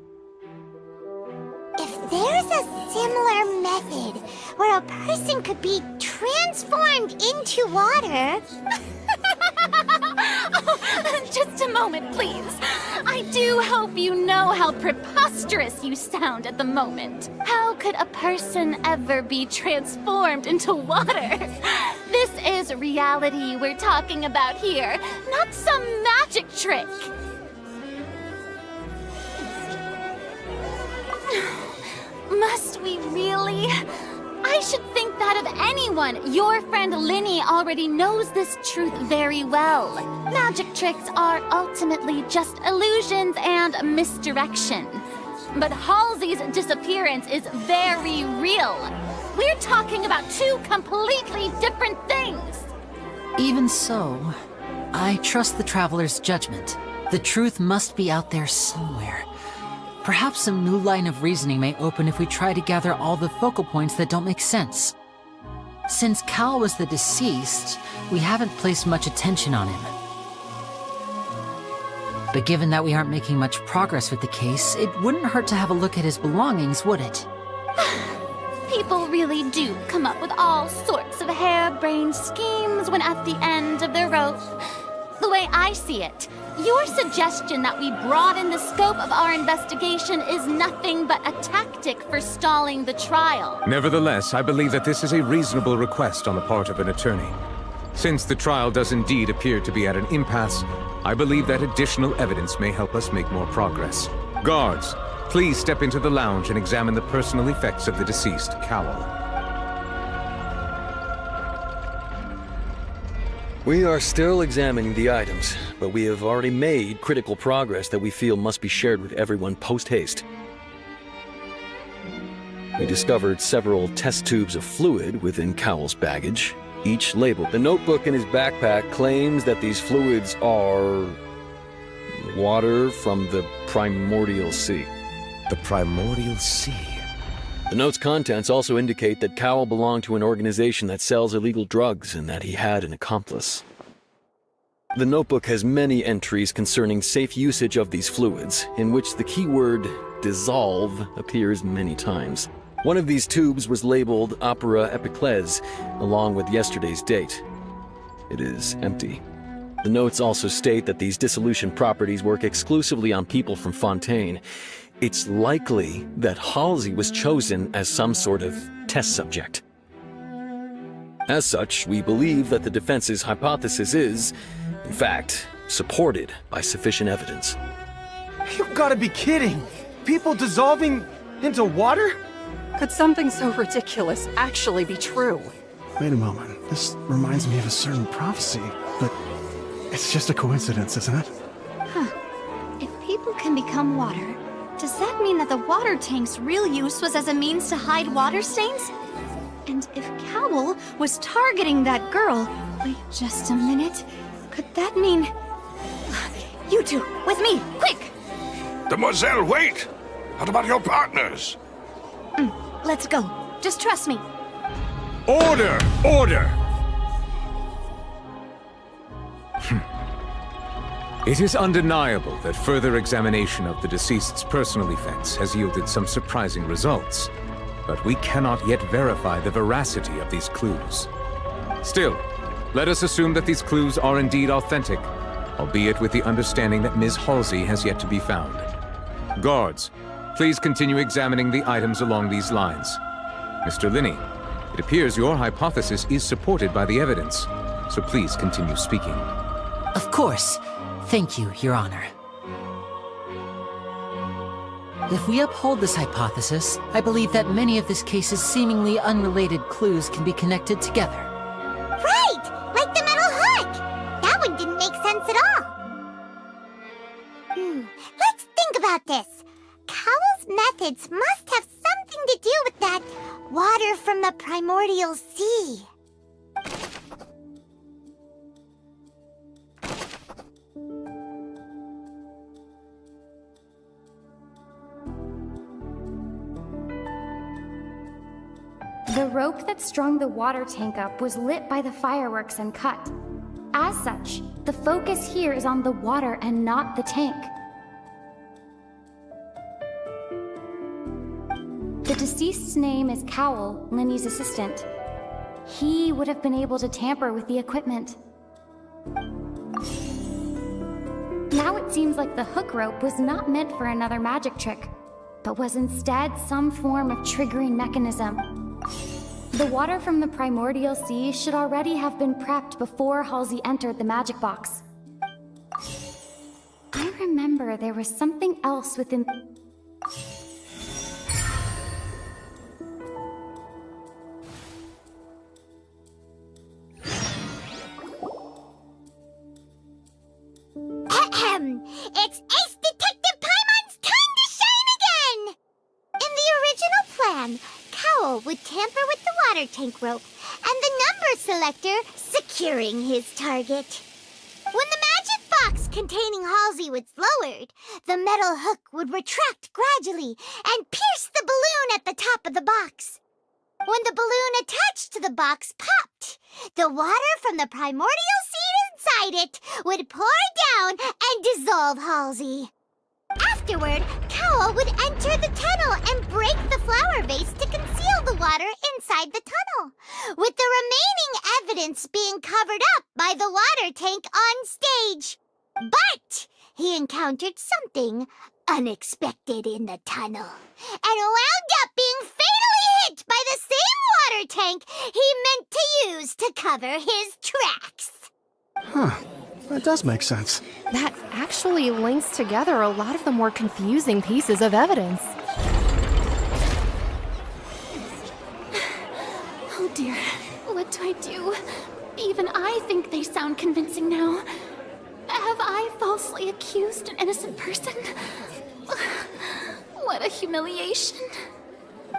If there's a similar method where a person could be transformed into water? Oh, just a moment, please. I do hope you know how preposterous you sound at the moment. How could a person ever be transformed into water? This is reality we're talking about here, not some magic trick. Must we really? I should think that of anyone. Your friend Linny already knows this truth very well. Magic tricks are ultimately just illusions and misdirection. But Halsey's disappearance is very real. We're talking about two completely different things. Even so, I trust the Traveler's judgment. The truth must be out there somewhere. Perhaps some new line of reasoning may open if we try to gather all the focal points that don't make sense. Since Cal was the deceased, we haven't placed much attention on him. But given that we aren't making much progress with the case, it wouldn't hurt to have a look at his belongings, would it? People really do come up with all sorts of harebrained schemes when at the end of their rope. The way I see it, your suggestion that we broaden the scope of our investigation is nothing but a tactic for stalling the trial. Nevertheless, I believe that this is a reasonable request on the part of an attorney. Since the trial does indeed appear to be at an impasse, I believe that additional evidence may help us make more progress. Guards, please step into the lounge and examine the personal effects of the deceased, Cowell. We are still examining the items, but we have already made critical progress that we feel must be shared with everyone post-haste. We discovered several test tubes of fluid within Cowell's baggage, each labeled. The notebook in his backpack claims that these fluids are water from the primordial sea. The primordial sea? The note's contents also indicate that Cowell belonged to an organization that sells illegal drugs and that he had an accomplice. The notebook has many entries concerning safe usage of these fluids, in which the keyword dissolve appears many times. One of these tubes was labeled Opera Epiclese, along with yesterday's date. It is empty. The notes also state that these dissolution properties work exclusively on people from Fontaine. It's likely that Halsey was chosen as some sort of test subject. As such, we believe that the defense's hypothesis is, in fact, supported by sufficient evidence. You've got to be kidding! People dissolving into water? Could something so ridiculous actually be true? Wait a moment. This reminds me of a certain prophecy, but it's just a coincidence, isn't it? Huh. If people can become water, does that mean that the water tank's real use was as a means to hide water stains? And if Cowell was targeting that girl... Wait just a minute. Could that mean... You two, with me, quick! Demoiselle, wait! What about your partners? Let's go. Just trust me. Order! Order! It is undeniable that further examination of the deceased's personal effects has yielded some surprising results, but we cannot yet verify the veracity of these clues. Still, let us assume that these clues are indeed authentic, albeit with the understanding that Ms. Halsey has yet to be found. Guards, please continue examining the items along these lines. Mr. Linney, it appears your hypothesis is supported by the evidence, so please continue speaking. Of course. Thank you, Your Honor. If we uphold this hypothesis, I believe that many of this case's seemingly unrelated clues can be connected together. Right! Like the metal hook! That one didn't make sense at all. Let's think about this. Cowell's methods must have something to do with that water from the primordial sea. The rope that strung the water tank up was lit by the fireworks and cut. As such, the focus here is on the water and not the tank. The deceased's name is Cowell, Linny's assistant. he would have been able to tamper with the equipment. Now it seems like the hook rope was not meant for another magic trick, but was instead some form of triggering mechanism. The water from the primordial sea should already have been prepped before Halsey entered the magic box. I remember there was something else within... It's Ace Detective Paimon's time to shine again! In the original plan, Cowl would tamper with the water tank rope and the number selector securing his target. When the magic box containing Halsey was lowered, the metal hook would retract gradually and pierce the balloon at the top of the box. When the balloon attached to the box popped, the water from the primordial seed inside it would pour down and dissolve Halsey. Afterward, Cowl would enter the tunnel and break the flower vase to conceal the water inside the tunnel, with the remaining evidence being covered up by the water tank on stage. But he encountered something unexpected in the tunnel and wound up being fatally hit by the same water tank he meant to use to cover his tracks. Huh. That does make sense. That actually links together a lot of the more confusing pieces of evidence. Oh dear, what do I do? Even I think they sound convincing now. Have I falsely accused an innocent person? What a humiliation.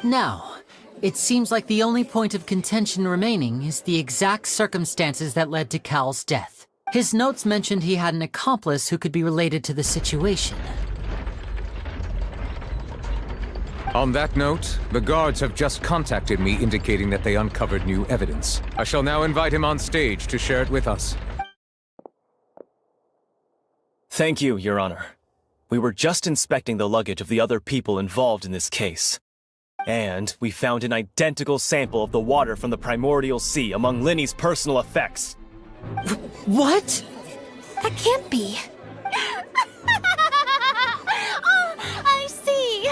Now, it seems like the only point of contention remaining is the exact circumstances that led to Cowl's death. His notes mentioned he had an accomplice who could be related to the situation. On that note, the guards have just contacted me indicating that they uncovered new evidence. I shall now invite him on stage to share it with us. Thank you, Your Honor. We were just inspecting the luggage of the other people involved in this case. And we found an identical sample of the water from the primordial sea among Linny's personal effects. What? That can't be. Oh, I see.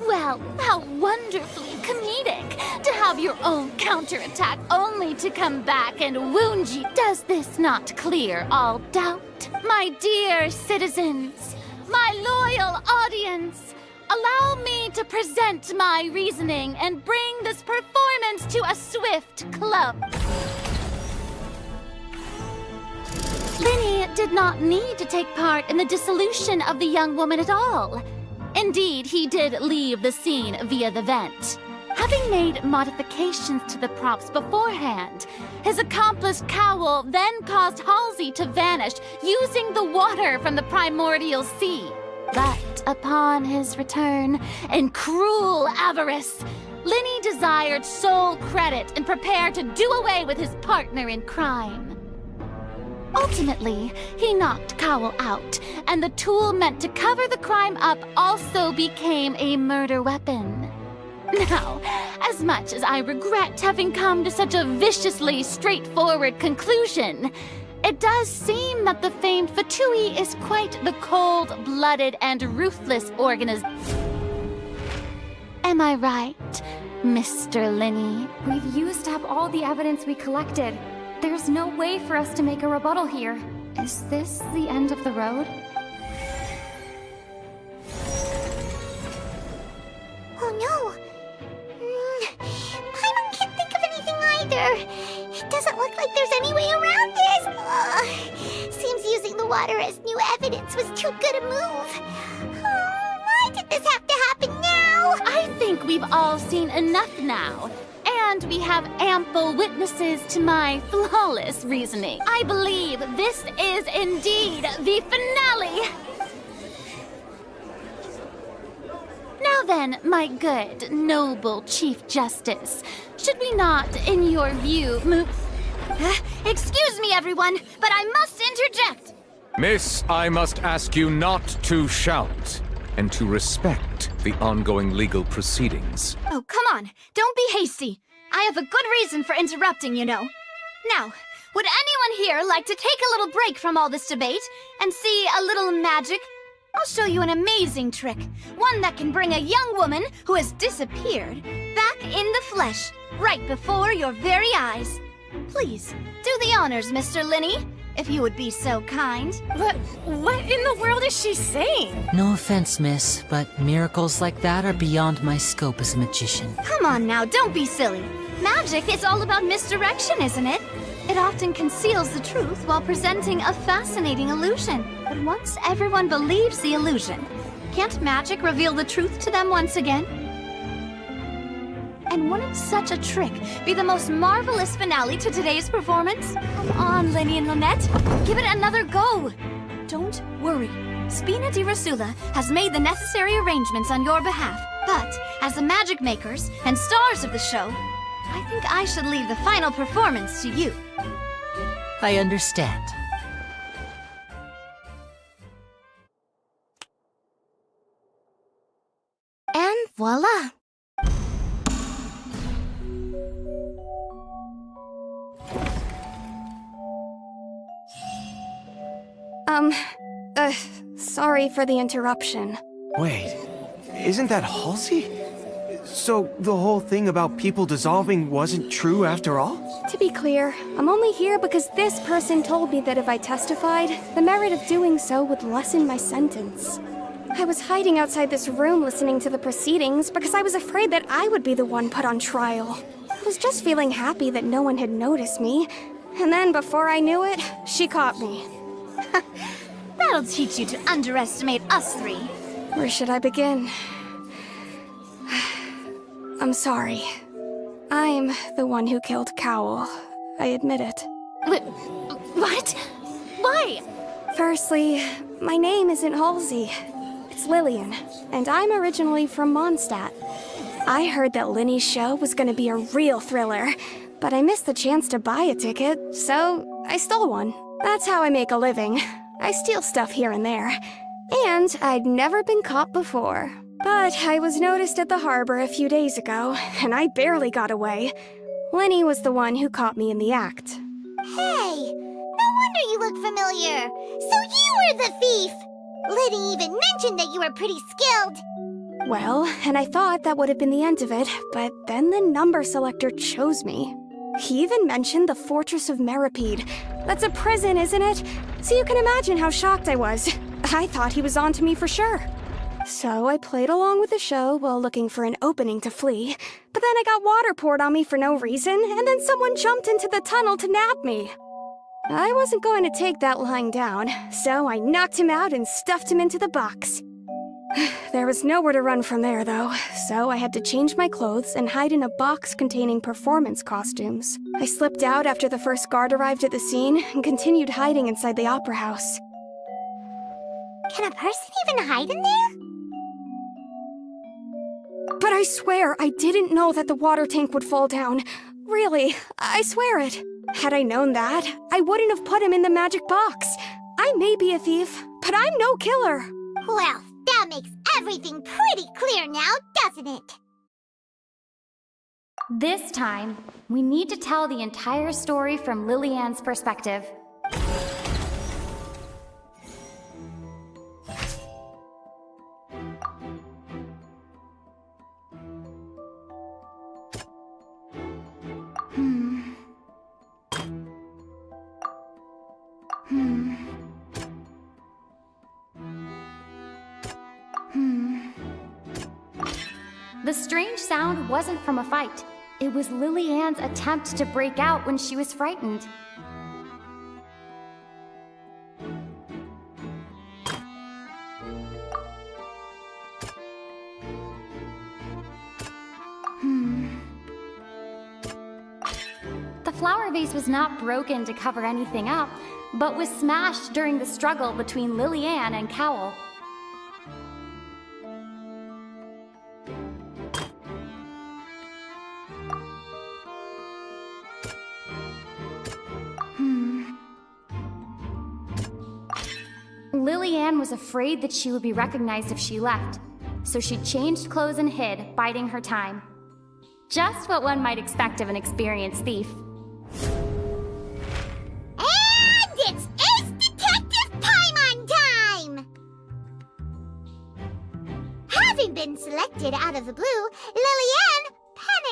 Well, how wonderfully comedic to have your own counterattack only to come back and wound you. Does this not clear all doubt? My dear citizens, my loyal audience, allow me to present my reasoning and bring this performance to a swift close. Linny did not need to take part in the dissolution of the young woman at all. Indeed, he did leave the scene via the vent. Having made modifications to the props beforehand, his accomplice Cowl then caused Halsey to vanish using the water from the primordial sea. But upon his return, in cruel avarice, Linny desired sole credit and prepared to do away with his partner in crime. Ultimately, he knocked Cowl out, and the tool meant to cover the crime up also became a murder weapon. Now, as much as I regret having come to such a viciously straightforward conclusion, it does seem that the famed Fatui is quite the cold-blooded and ruthless organism. Am I right, Mr. Linny? We've used up all the evidence we collected. There's no way for us to make a rebuttal here. Is this the end of the road? Oh no! Paimon can't think of anything either. It doesn't look like there's any way around this. Seems using the water as new evidence was too good a move. Why did this have to happen now? I think we've all seen enough now. And we have ample witnesses to my flawless reasoning. I believe this is indeed the finale. Now then, my good, noble Chief Justice, should we not, in your view, move... Excuse me, everyone, but I must interject. Miss, I must ask you not to shout and to respect the ongoing legal proceedings. Oh, come on. Don't be hasty. I have a good reason for interrupting, you know. Now, would anyone here like to take a little break from all this debate and see a little magic? I'll show you an amazing trick, one that can bring a young woman who has disappeared back in the flesh, right before your very eyes. Please, do the honors, Mr. Linny, if you would be so kind. What in the world is she saying? No offense, miss, but miracles like that are beyond my scope as a magician. Come on now, don't be silly. Magic is all about misdirection, isn't it? It often conceals the truth while presenting a fascinating illusion. But once everyone believes the illusion, can't magic reveal the truth to them once again? And wouldn't such a trick be the most marvelous finale to today's performance? Come on, Lenny and Lynette, give it another go. Don't worry, Spina di Rasula has made the necessary arrangements on your behalf. But as the magic makers and stars of the show, I think I should leave the final performance to you. I understand. And voila! Sorry for the interruption. Wait, isn't that Halsey? So the whole thing about people dissolving wasn't true after all? To be clear, I'm only here because this person told me that if I testified, the merit of doing so would lessen my sentence. I was hiding outside this room listening to the proceedings because I was afraid that I would be the one put on trial. I was just feeling happy that no one had noticed me, and then before I knew it, she caught me. That'll teach you to underestimate us three. Where should I begin? I'm sorry. I'm the one who killed Cowell. I admit it. What? Why? Firstly, my name isn't Halsey. It's Lillian, and I'm originally from Mondstadt. I heard that Linny's show was gonna be a real thriller, but I missed the chance to buy a ticket, so I stole one. That's how I make a living. I steal stuff here and there. And I'd never been caught before. But I was noticed at the harbor a few days ago, and I barely got away. Lenny was the one who caught me in the act. Hey, no wonder you look familiar. So you were the thief! Liddy even mentioned that you were pretty skilled. Well, and I thought that would have been the end of it, but then the number selector chose me. He even mentioned the Fortress of Meripede. That's a prison, isn't it? So you can imagine how shocked I was. I thought he was onto me for sure. So I played along with the show while looking for an opening to flee, but then I got water poured on me for no reason, and then someone jumped into the tunnel to nab me. I wasn't going to take that lying down, so I knocked him out and stuffed him into the box. There was nowhere to run from there, though, so I had to change my clothes and hide in a box containing performance costumes. I slipped out after the first guard arrived at the scene and continued hiding inside the opera house. Can a person even hide in there? But I swear I didn't know that the water tank would fall down. Really, I swear it. Had I known that, I wouldn't have put him in the magic box. I may be a thief, but I'm no killer. Well, that makes everything pretty clear now, doesn't it? This time, we need to tell the entire story from Lillian's perspective. The strange sound wasn't from a fight. It was Lillian's attempt to break out when she was frightened. The flower vase was not broken to cover anything up, but was smashed during the struggle between Lillian and Cowell. Lillian was afraid that she would be recognized if she left, so she changed clothes and hid, biding her time. Just what one might expect of an experienced thief. And it's Ace Detective Paimon time! Having been selected out of the blue, Lillian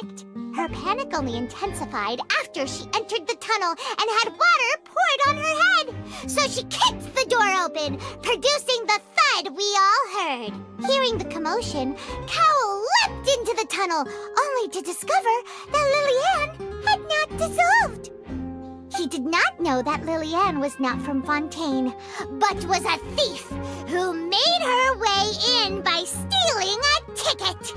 panicked. Her panic only intensified after she entered the tunnel and had water poured on her head. So she kicked the door open, producing the thud we all heard. Hearing the commotion, Cowl leapt into the tunnel, only to discover that Lillian had not dissolved. He did not know that Lillian was not from Fontaine, but was a thief who made her way in by stealing a ticket.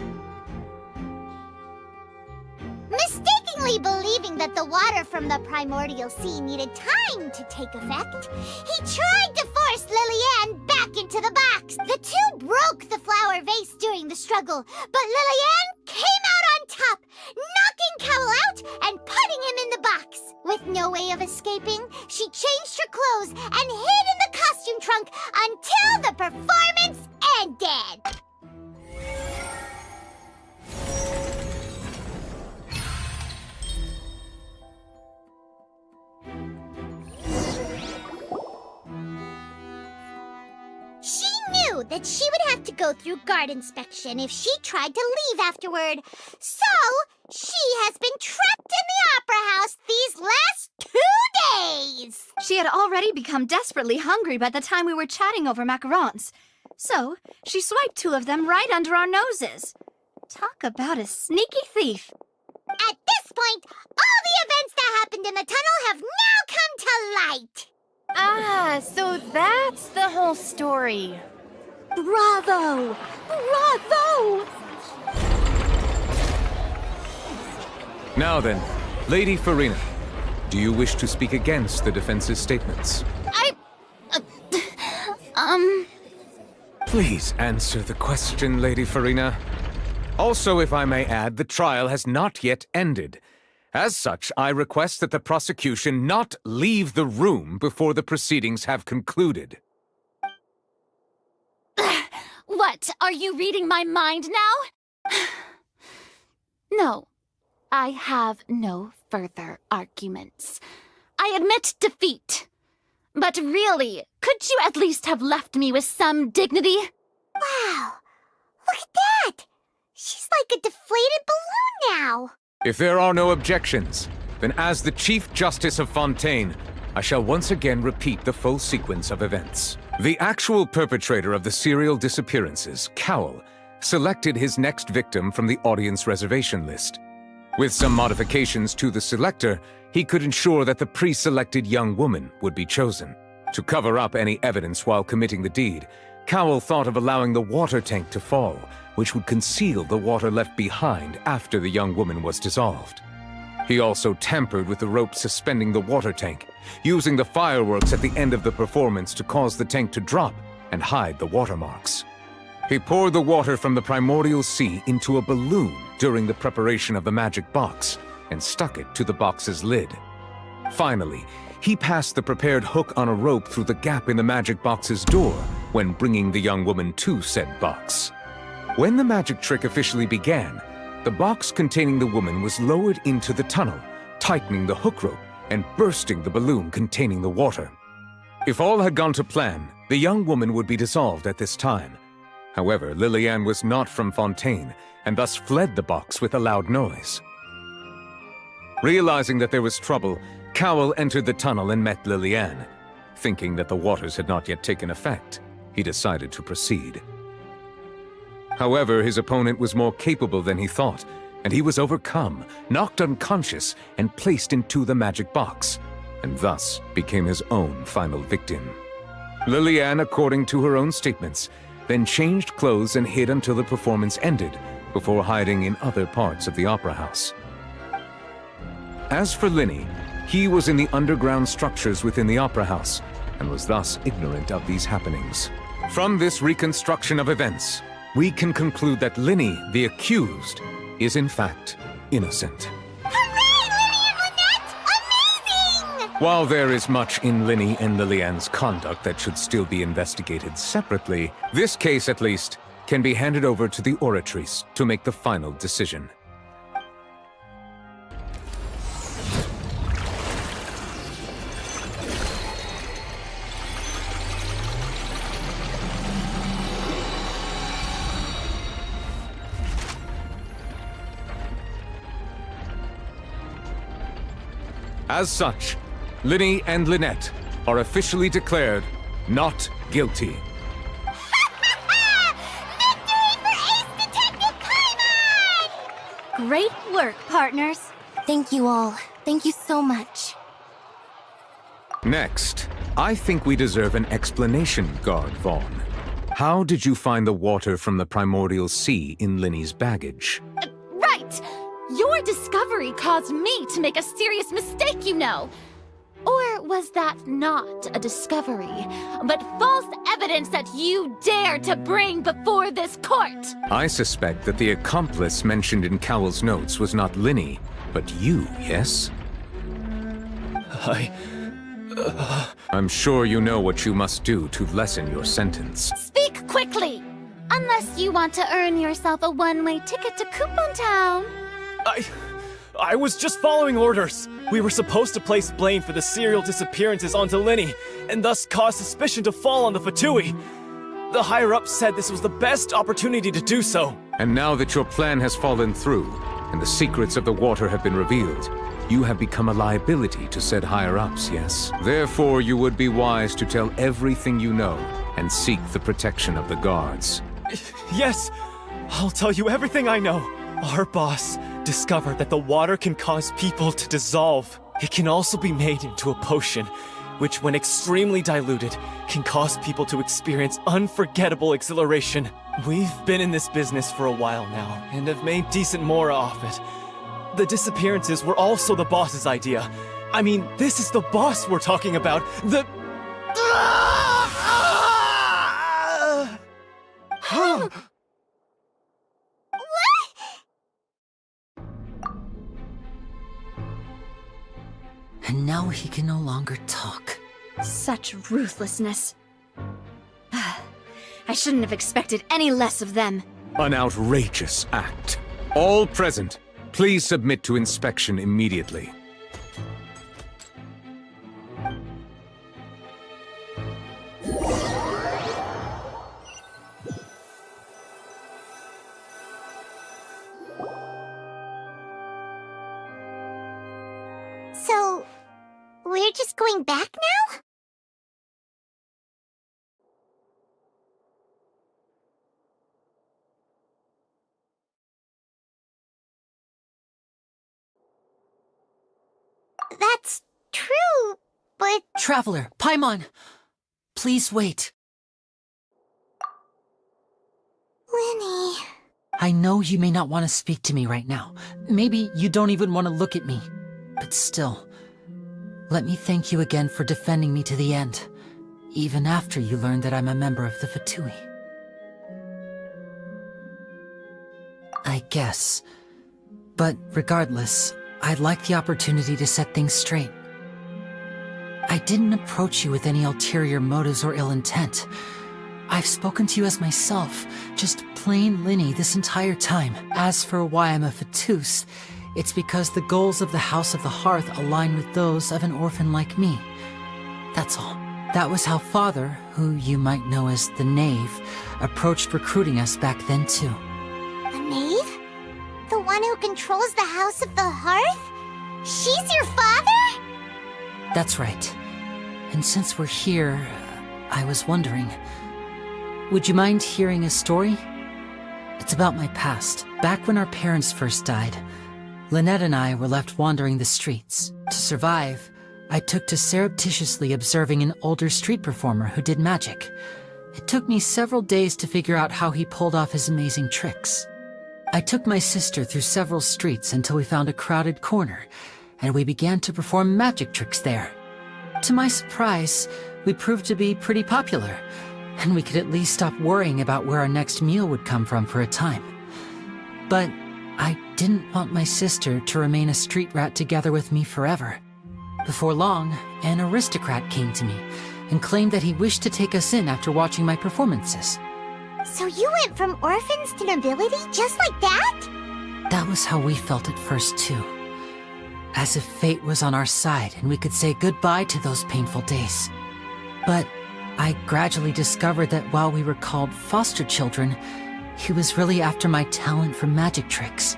Mistakenly believing that the water from the primordial sea needed time to take effect, he tried to force Lillian back into the box. The two broke the flower vase during the struggle, but Lillian came out on top, knocking Cowl out and putting him in the box. With no way of escaping, she changed her clothes and hid in the costume trunk until the performance ended. She knew that she would have to go through guard inspection if she tried to leave afterward. So, she has been trapped in the Opera House these last 2 days. She had already become desperately hungry by the time we were chatting over macarons. So, she swiped 2 of them right under our noses. Talk about a sneaky thief. At this point, all the events that happened in the tunnel have now come to light. Ah, so that's the whole story. Bravo! Bravo! Now then, Lady Farina, do you wish to speak against the defense's statements? Please answer the question, Lady Farina. Also, if I may add, the trial has not yet ended. As such, I request that the prosecution not leave the room before the proceedings have concluded. What, are you reading my mind now? No, I have no further arguments. I admit defeat. But really, could you at least have left me with some dignity? Wow, look at that! She's like a deflated balloon now. If there are no objections, then as the Chief Justice of Fontaine, I shall once again repeat the full sequence of events. The actual perpetrator of the serial disappearances, Cowl, selected his next victim from the audience reservation list. With some modifications to the selector, he could ensure that the pre-selected young woman would be chosen. To cover up any evidence while committing the deed, Cowl thought of allowing the water tank to fall, which would conceal the water left behind after the young woman was dissolved. He also tampered with the rope suspending the water tank, using the fireworks at the end of the performance to cause the tank to drop and hide the watermarks. He poured the water from the primordial sea into a balloon during the preparation of the magic box and stuck it to the box's lid. Finally, he passed the prepared hook on a rope through the gap in the magic box's door when bringing the young woman to said box. When the magic trick officially began, the box containing the woman was lowered into the tunnel, tightening the hook rope and bursting the balloon containing the water. If all had gone to plan, the young woman would be dissolved at this time. However, Lillian was not from Fontaine and thus fled the box with a loud noise. Realizing that there was trouble, Cowl entered the tunnel and met Lillian. Thinking that the waters had not yet taken effect, he decided to proceed. However, his opponent was more capable than he thought, and he was overcome, knocked unconscious, and placed into the magic box, and thus became his own final victim. Lillian, according to her own statements, then changed clothes and hid until the performance ended, before hiding in other parts of the opera house. As for Linny, he was in the underground structures within the opera house, and was thus ignorant of these happenings. From this reconstruction of events, we can conclude that Linny, the accused, is in fact innocent. While there is much in Linny and Lillian's conduct that should still be investigated separately, this case, at least, can be handed over to the Oratrice to make the final decision. As such, Linny and Lynette are officially declared not guilty. Great work, partners. Thank you all. Thank you so much. Next, I think we deserve an explanation, Guard Vaughn. How did you find the water from the primordial sea in Linny's baggage? Right! Your discovery caused me to make a serious mistake, you know. Or was that not a discovery, but false evidence that you dared to bring before this court? I suspect that the accomplice mentioned in Cowell's notes was not Linny, but you, yes? I'm sure you know what you must do to lessen your sentence. Speak quickly! Unless you want to earn yourself a one-way ticket to Coupon Town. I was just following orders. We were supposed to place blame for the serial disappearances onto Linny, and thus cause suspicion to fall on the Fatui. The higher-ups said this was the best opportunity to do so. And now that your plan has fallen through, and the secrets of the water have been revealed, you have become a liability to said higher-ups, yes? Therefore, you would be wise to tell everything you know, and seek the protection of the guards. Yes, I'll tell you everything I know. Our boss discovered that the water can cause people to dissolve. It can also be made into a potion, which when extremely diluted, can cause people to experience unforgettable exhilaration. We've been in this business for a while now, and have made decent more off it. The disappearances were also the boss's idea. I mean, this is the boss we're talking about. The... And now he can no longer talk. Such ruthlessness. I shouldn't have expected any less of them. An outrageous act. All present, please submit to inspection immediately. So, we're just going back now? That's true, but... Traveler, Paimon! Please wait. Linny... I know you may not want to speak to me right now. Maybe you don't even want to look at me. But still, let me thank you again for defending me to the end, even after you learned that I'm a member of the Fatui. I guess. But regardless, I'd like the opportunity to set things straight. I didn't approach you with any ulterior motives or ill intent. I've spoken to you as myself, just plain Linny this entire time. As for why I'm a Fatus, it's because the goals of the House of the Hearth align with those of an orphan like me. That's all. That was how Father, who you might know as the Knave, approached recruiting us back then too. The Knave? The one who controls the House of the Hearth? She's your father? That's right. And since we're here, I was wondering, would you mind hearing a story? It's about my past. Back when our parents first died, Lynette and I were left wandering the streets. To survive, I took to surreptitiously observing an older street performer who did magic. It took me several days to figure out how he pulled off his amazing tricks. I took my sister through several streets until we found a crowded corner, and we began to perform magic tricks there. To my surprise, we proved to be pretty popular, and we could at least stop worrying about where our next meal would come from for a time. But I didn't want my sister to remain a street rat together with me forever. Before long, an aristocrat came to me and claimed that he wished to take us in after watching my performances. So you went from orphans to nobility just like that? That was how we felt at first too. As if fate was on our side and we could say goodbye to those painful days. But I gradually discovered that while we were called foster children, he was really after my talent for magic tricks.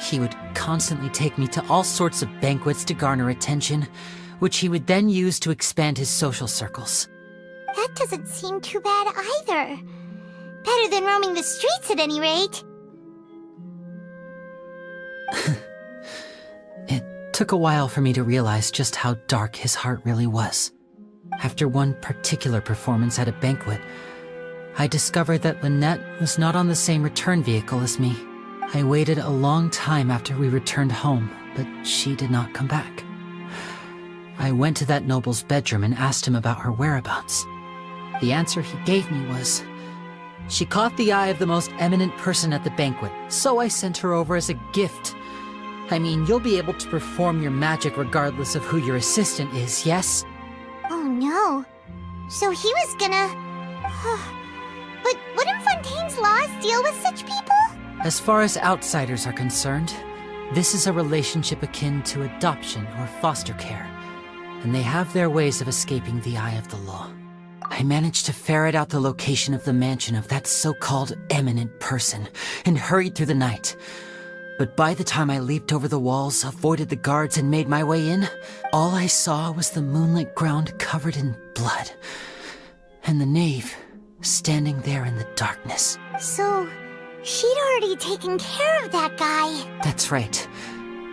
He would constantly take me to all sorts of banquets to garner attention, which he would then use to expand his social circles. That doesn't seem too bad either. Better than roaming the streets at any rate. It took a while for me to realize just how dark his heart really was. After one particular performance at a banquet, I discovered that Lynette was not on the same return vehicle as me. I waited a long time after we returned home, but she did not come back. I went to that noble's bedroom and asked him about her whereabouts. The answer he gave me was, she caught the eye of the most eminent person at the banquet, so I sent her over as a gift. I mean, you'll be able to perform your magic regardless of who your assistant is, yes? Oh no. So he was gonna... But wouldn't Fontaine's laws deal with such people? As far as outsiders are concerned, this is a relationship akin to adoption or foster care, and they have their ways of escaping the eye of the law. I managed to ferret out the location of the mansion of that so-called eminent person and hurried through the night. But by the time I leaped over the walls, avoided the guards, and made my way in, all I saw was the moonlit ground covered in blood, and the knave standing there in the darkness. So, she'd already taken care of that guy. That's right.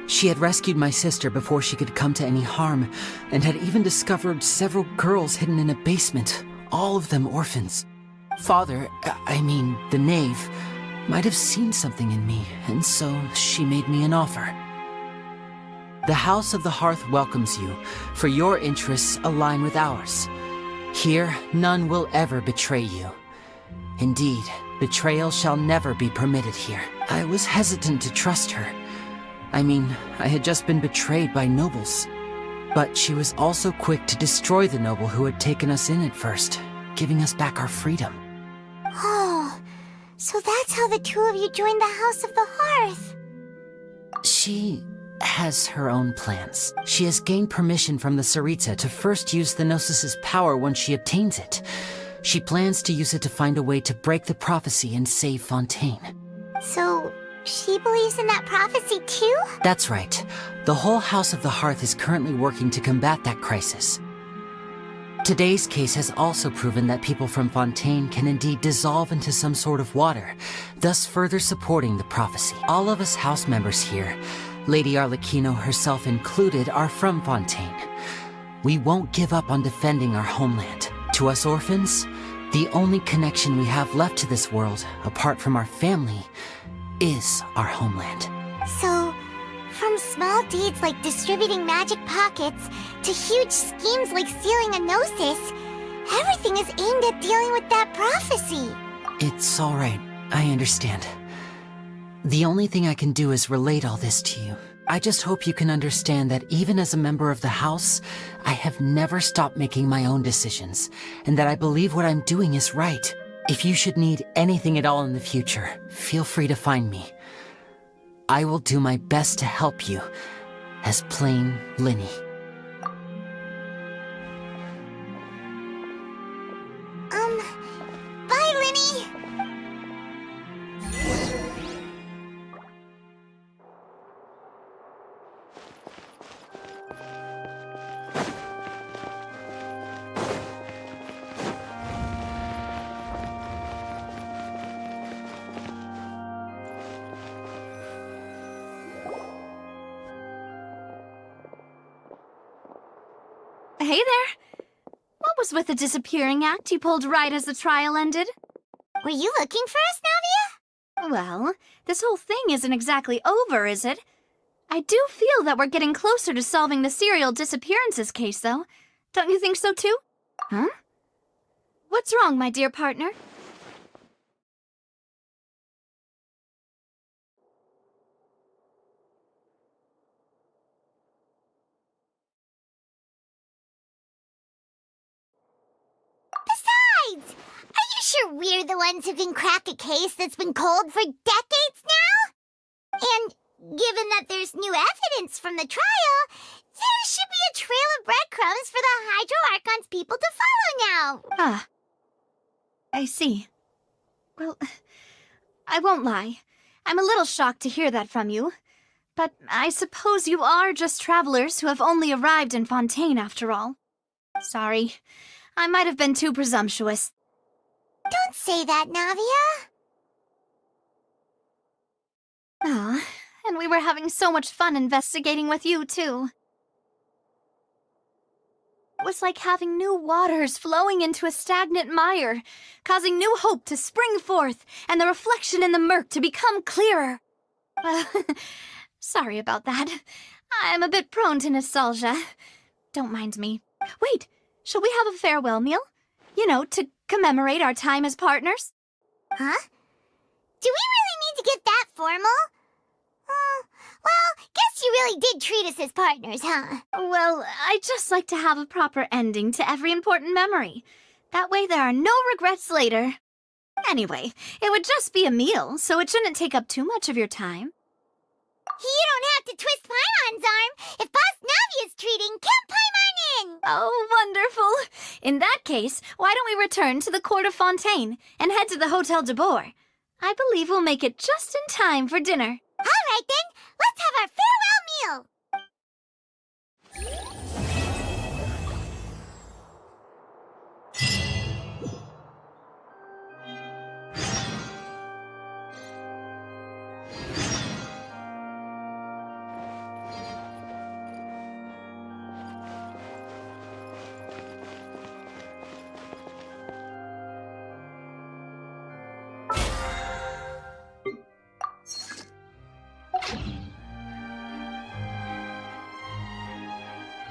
She had rescued my sister before she could come to any harm, and had even discovered several girls hidden in a basement, all of them orphans. Father, the knave, might have seen something in me, and so she made me an offer. The House of the Hearth welcomes you, for your interests align with ours. Here, none will ever betray you. Indeed, betrayal shall never be permitted here. I was hesitant to trust her. I had just been betrayed by nobles. But she was also quick to destroy the noble who had taken us in at first, giving us back our freedom. Oh, so that's how the two of you joined the House of the Hearth. She has her own plans. She has gained permission from the Tsaritsa to first use the Gnosis' power once she obtains it. She plans to use it to find a way to break the prophecy and save Fontaine. So, she believes in that prophecy too? That's right. The whole House of the Hearth is currently working to combat that crisis. Today's case has also proven that people from Fontaine can indeed dissolve into some sort of water, thus further supporting the prophecy. All of us house members here, Lady Arlecchino herself included, are from Fontaine. We won't give up on defending our homeland. To us orphans, the only connection we have left to this world, apart from our family, is our homeland. So, from small deeds like distributing magic pockets to huge schemes like stealing a Gnosis, everything is aimed at dealing with that prophecy. It's all right. I understand. The only thing I can do is relate all this to you. I just hope you can understand that even as a member of the House, I have never stopped making my own decisions, and that I believe what I'm doing is right. If you should need anything at all in the future, feel free to find me. I will do my best to help you, as plain Linny. Bye, Linny! Hey there! What was with the disappearing act you pulled right as the trial ended? Were you looking for us, Navia? Well, this whole thing isn't exactly over, is it? I do feel that we're getting closer to solving the serial disappearances case, though. Don't you think so, too? Huh? What's wrong, my dear partner? Besides, are you sure we're the ones who can crack a case that's been cold for decades now? And given that there's new evidence from the trial, there should be a trail of breadcrumbs for the Hydro Archon's people to follow now. Ah. I see. Well, I won't lie. I'm a little shocked to hear that from you. But I suppose you are just travelers who have only arrived in Fontaine after all. Sorry, I might have been too presumptuous. Don't say that, Navia. Ah, and we were having so much fun investigating with you, too. It was like having new waters flowing into a stagnant mire, causing new hope to spring forth, and the reflection in the murk to become clearer. Sorry about that. I'm a bit prone to nostalgia. Don't mind me. Wait, shall we have a farewell meal? You know, to commemorate our time as partners? Huh? Do we really need to get that formal? Well, guess you really did treat us as partners, huh? Well, I just like to have a proper ending to every important memory. That way there are no regrets later. Anyway, it would just be a meal, so it shouldn't take up too much of your time. You don't have to twist Paimon's arm. If Boss Navia's treating, count Paimon in! Oh, wonderful. In that case, why don't we return to the court of Fontaine and head to the Hotel de Boer? I believe we'll make it just in time for dinner. All right, then. Let's have our farewell meal.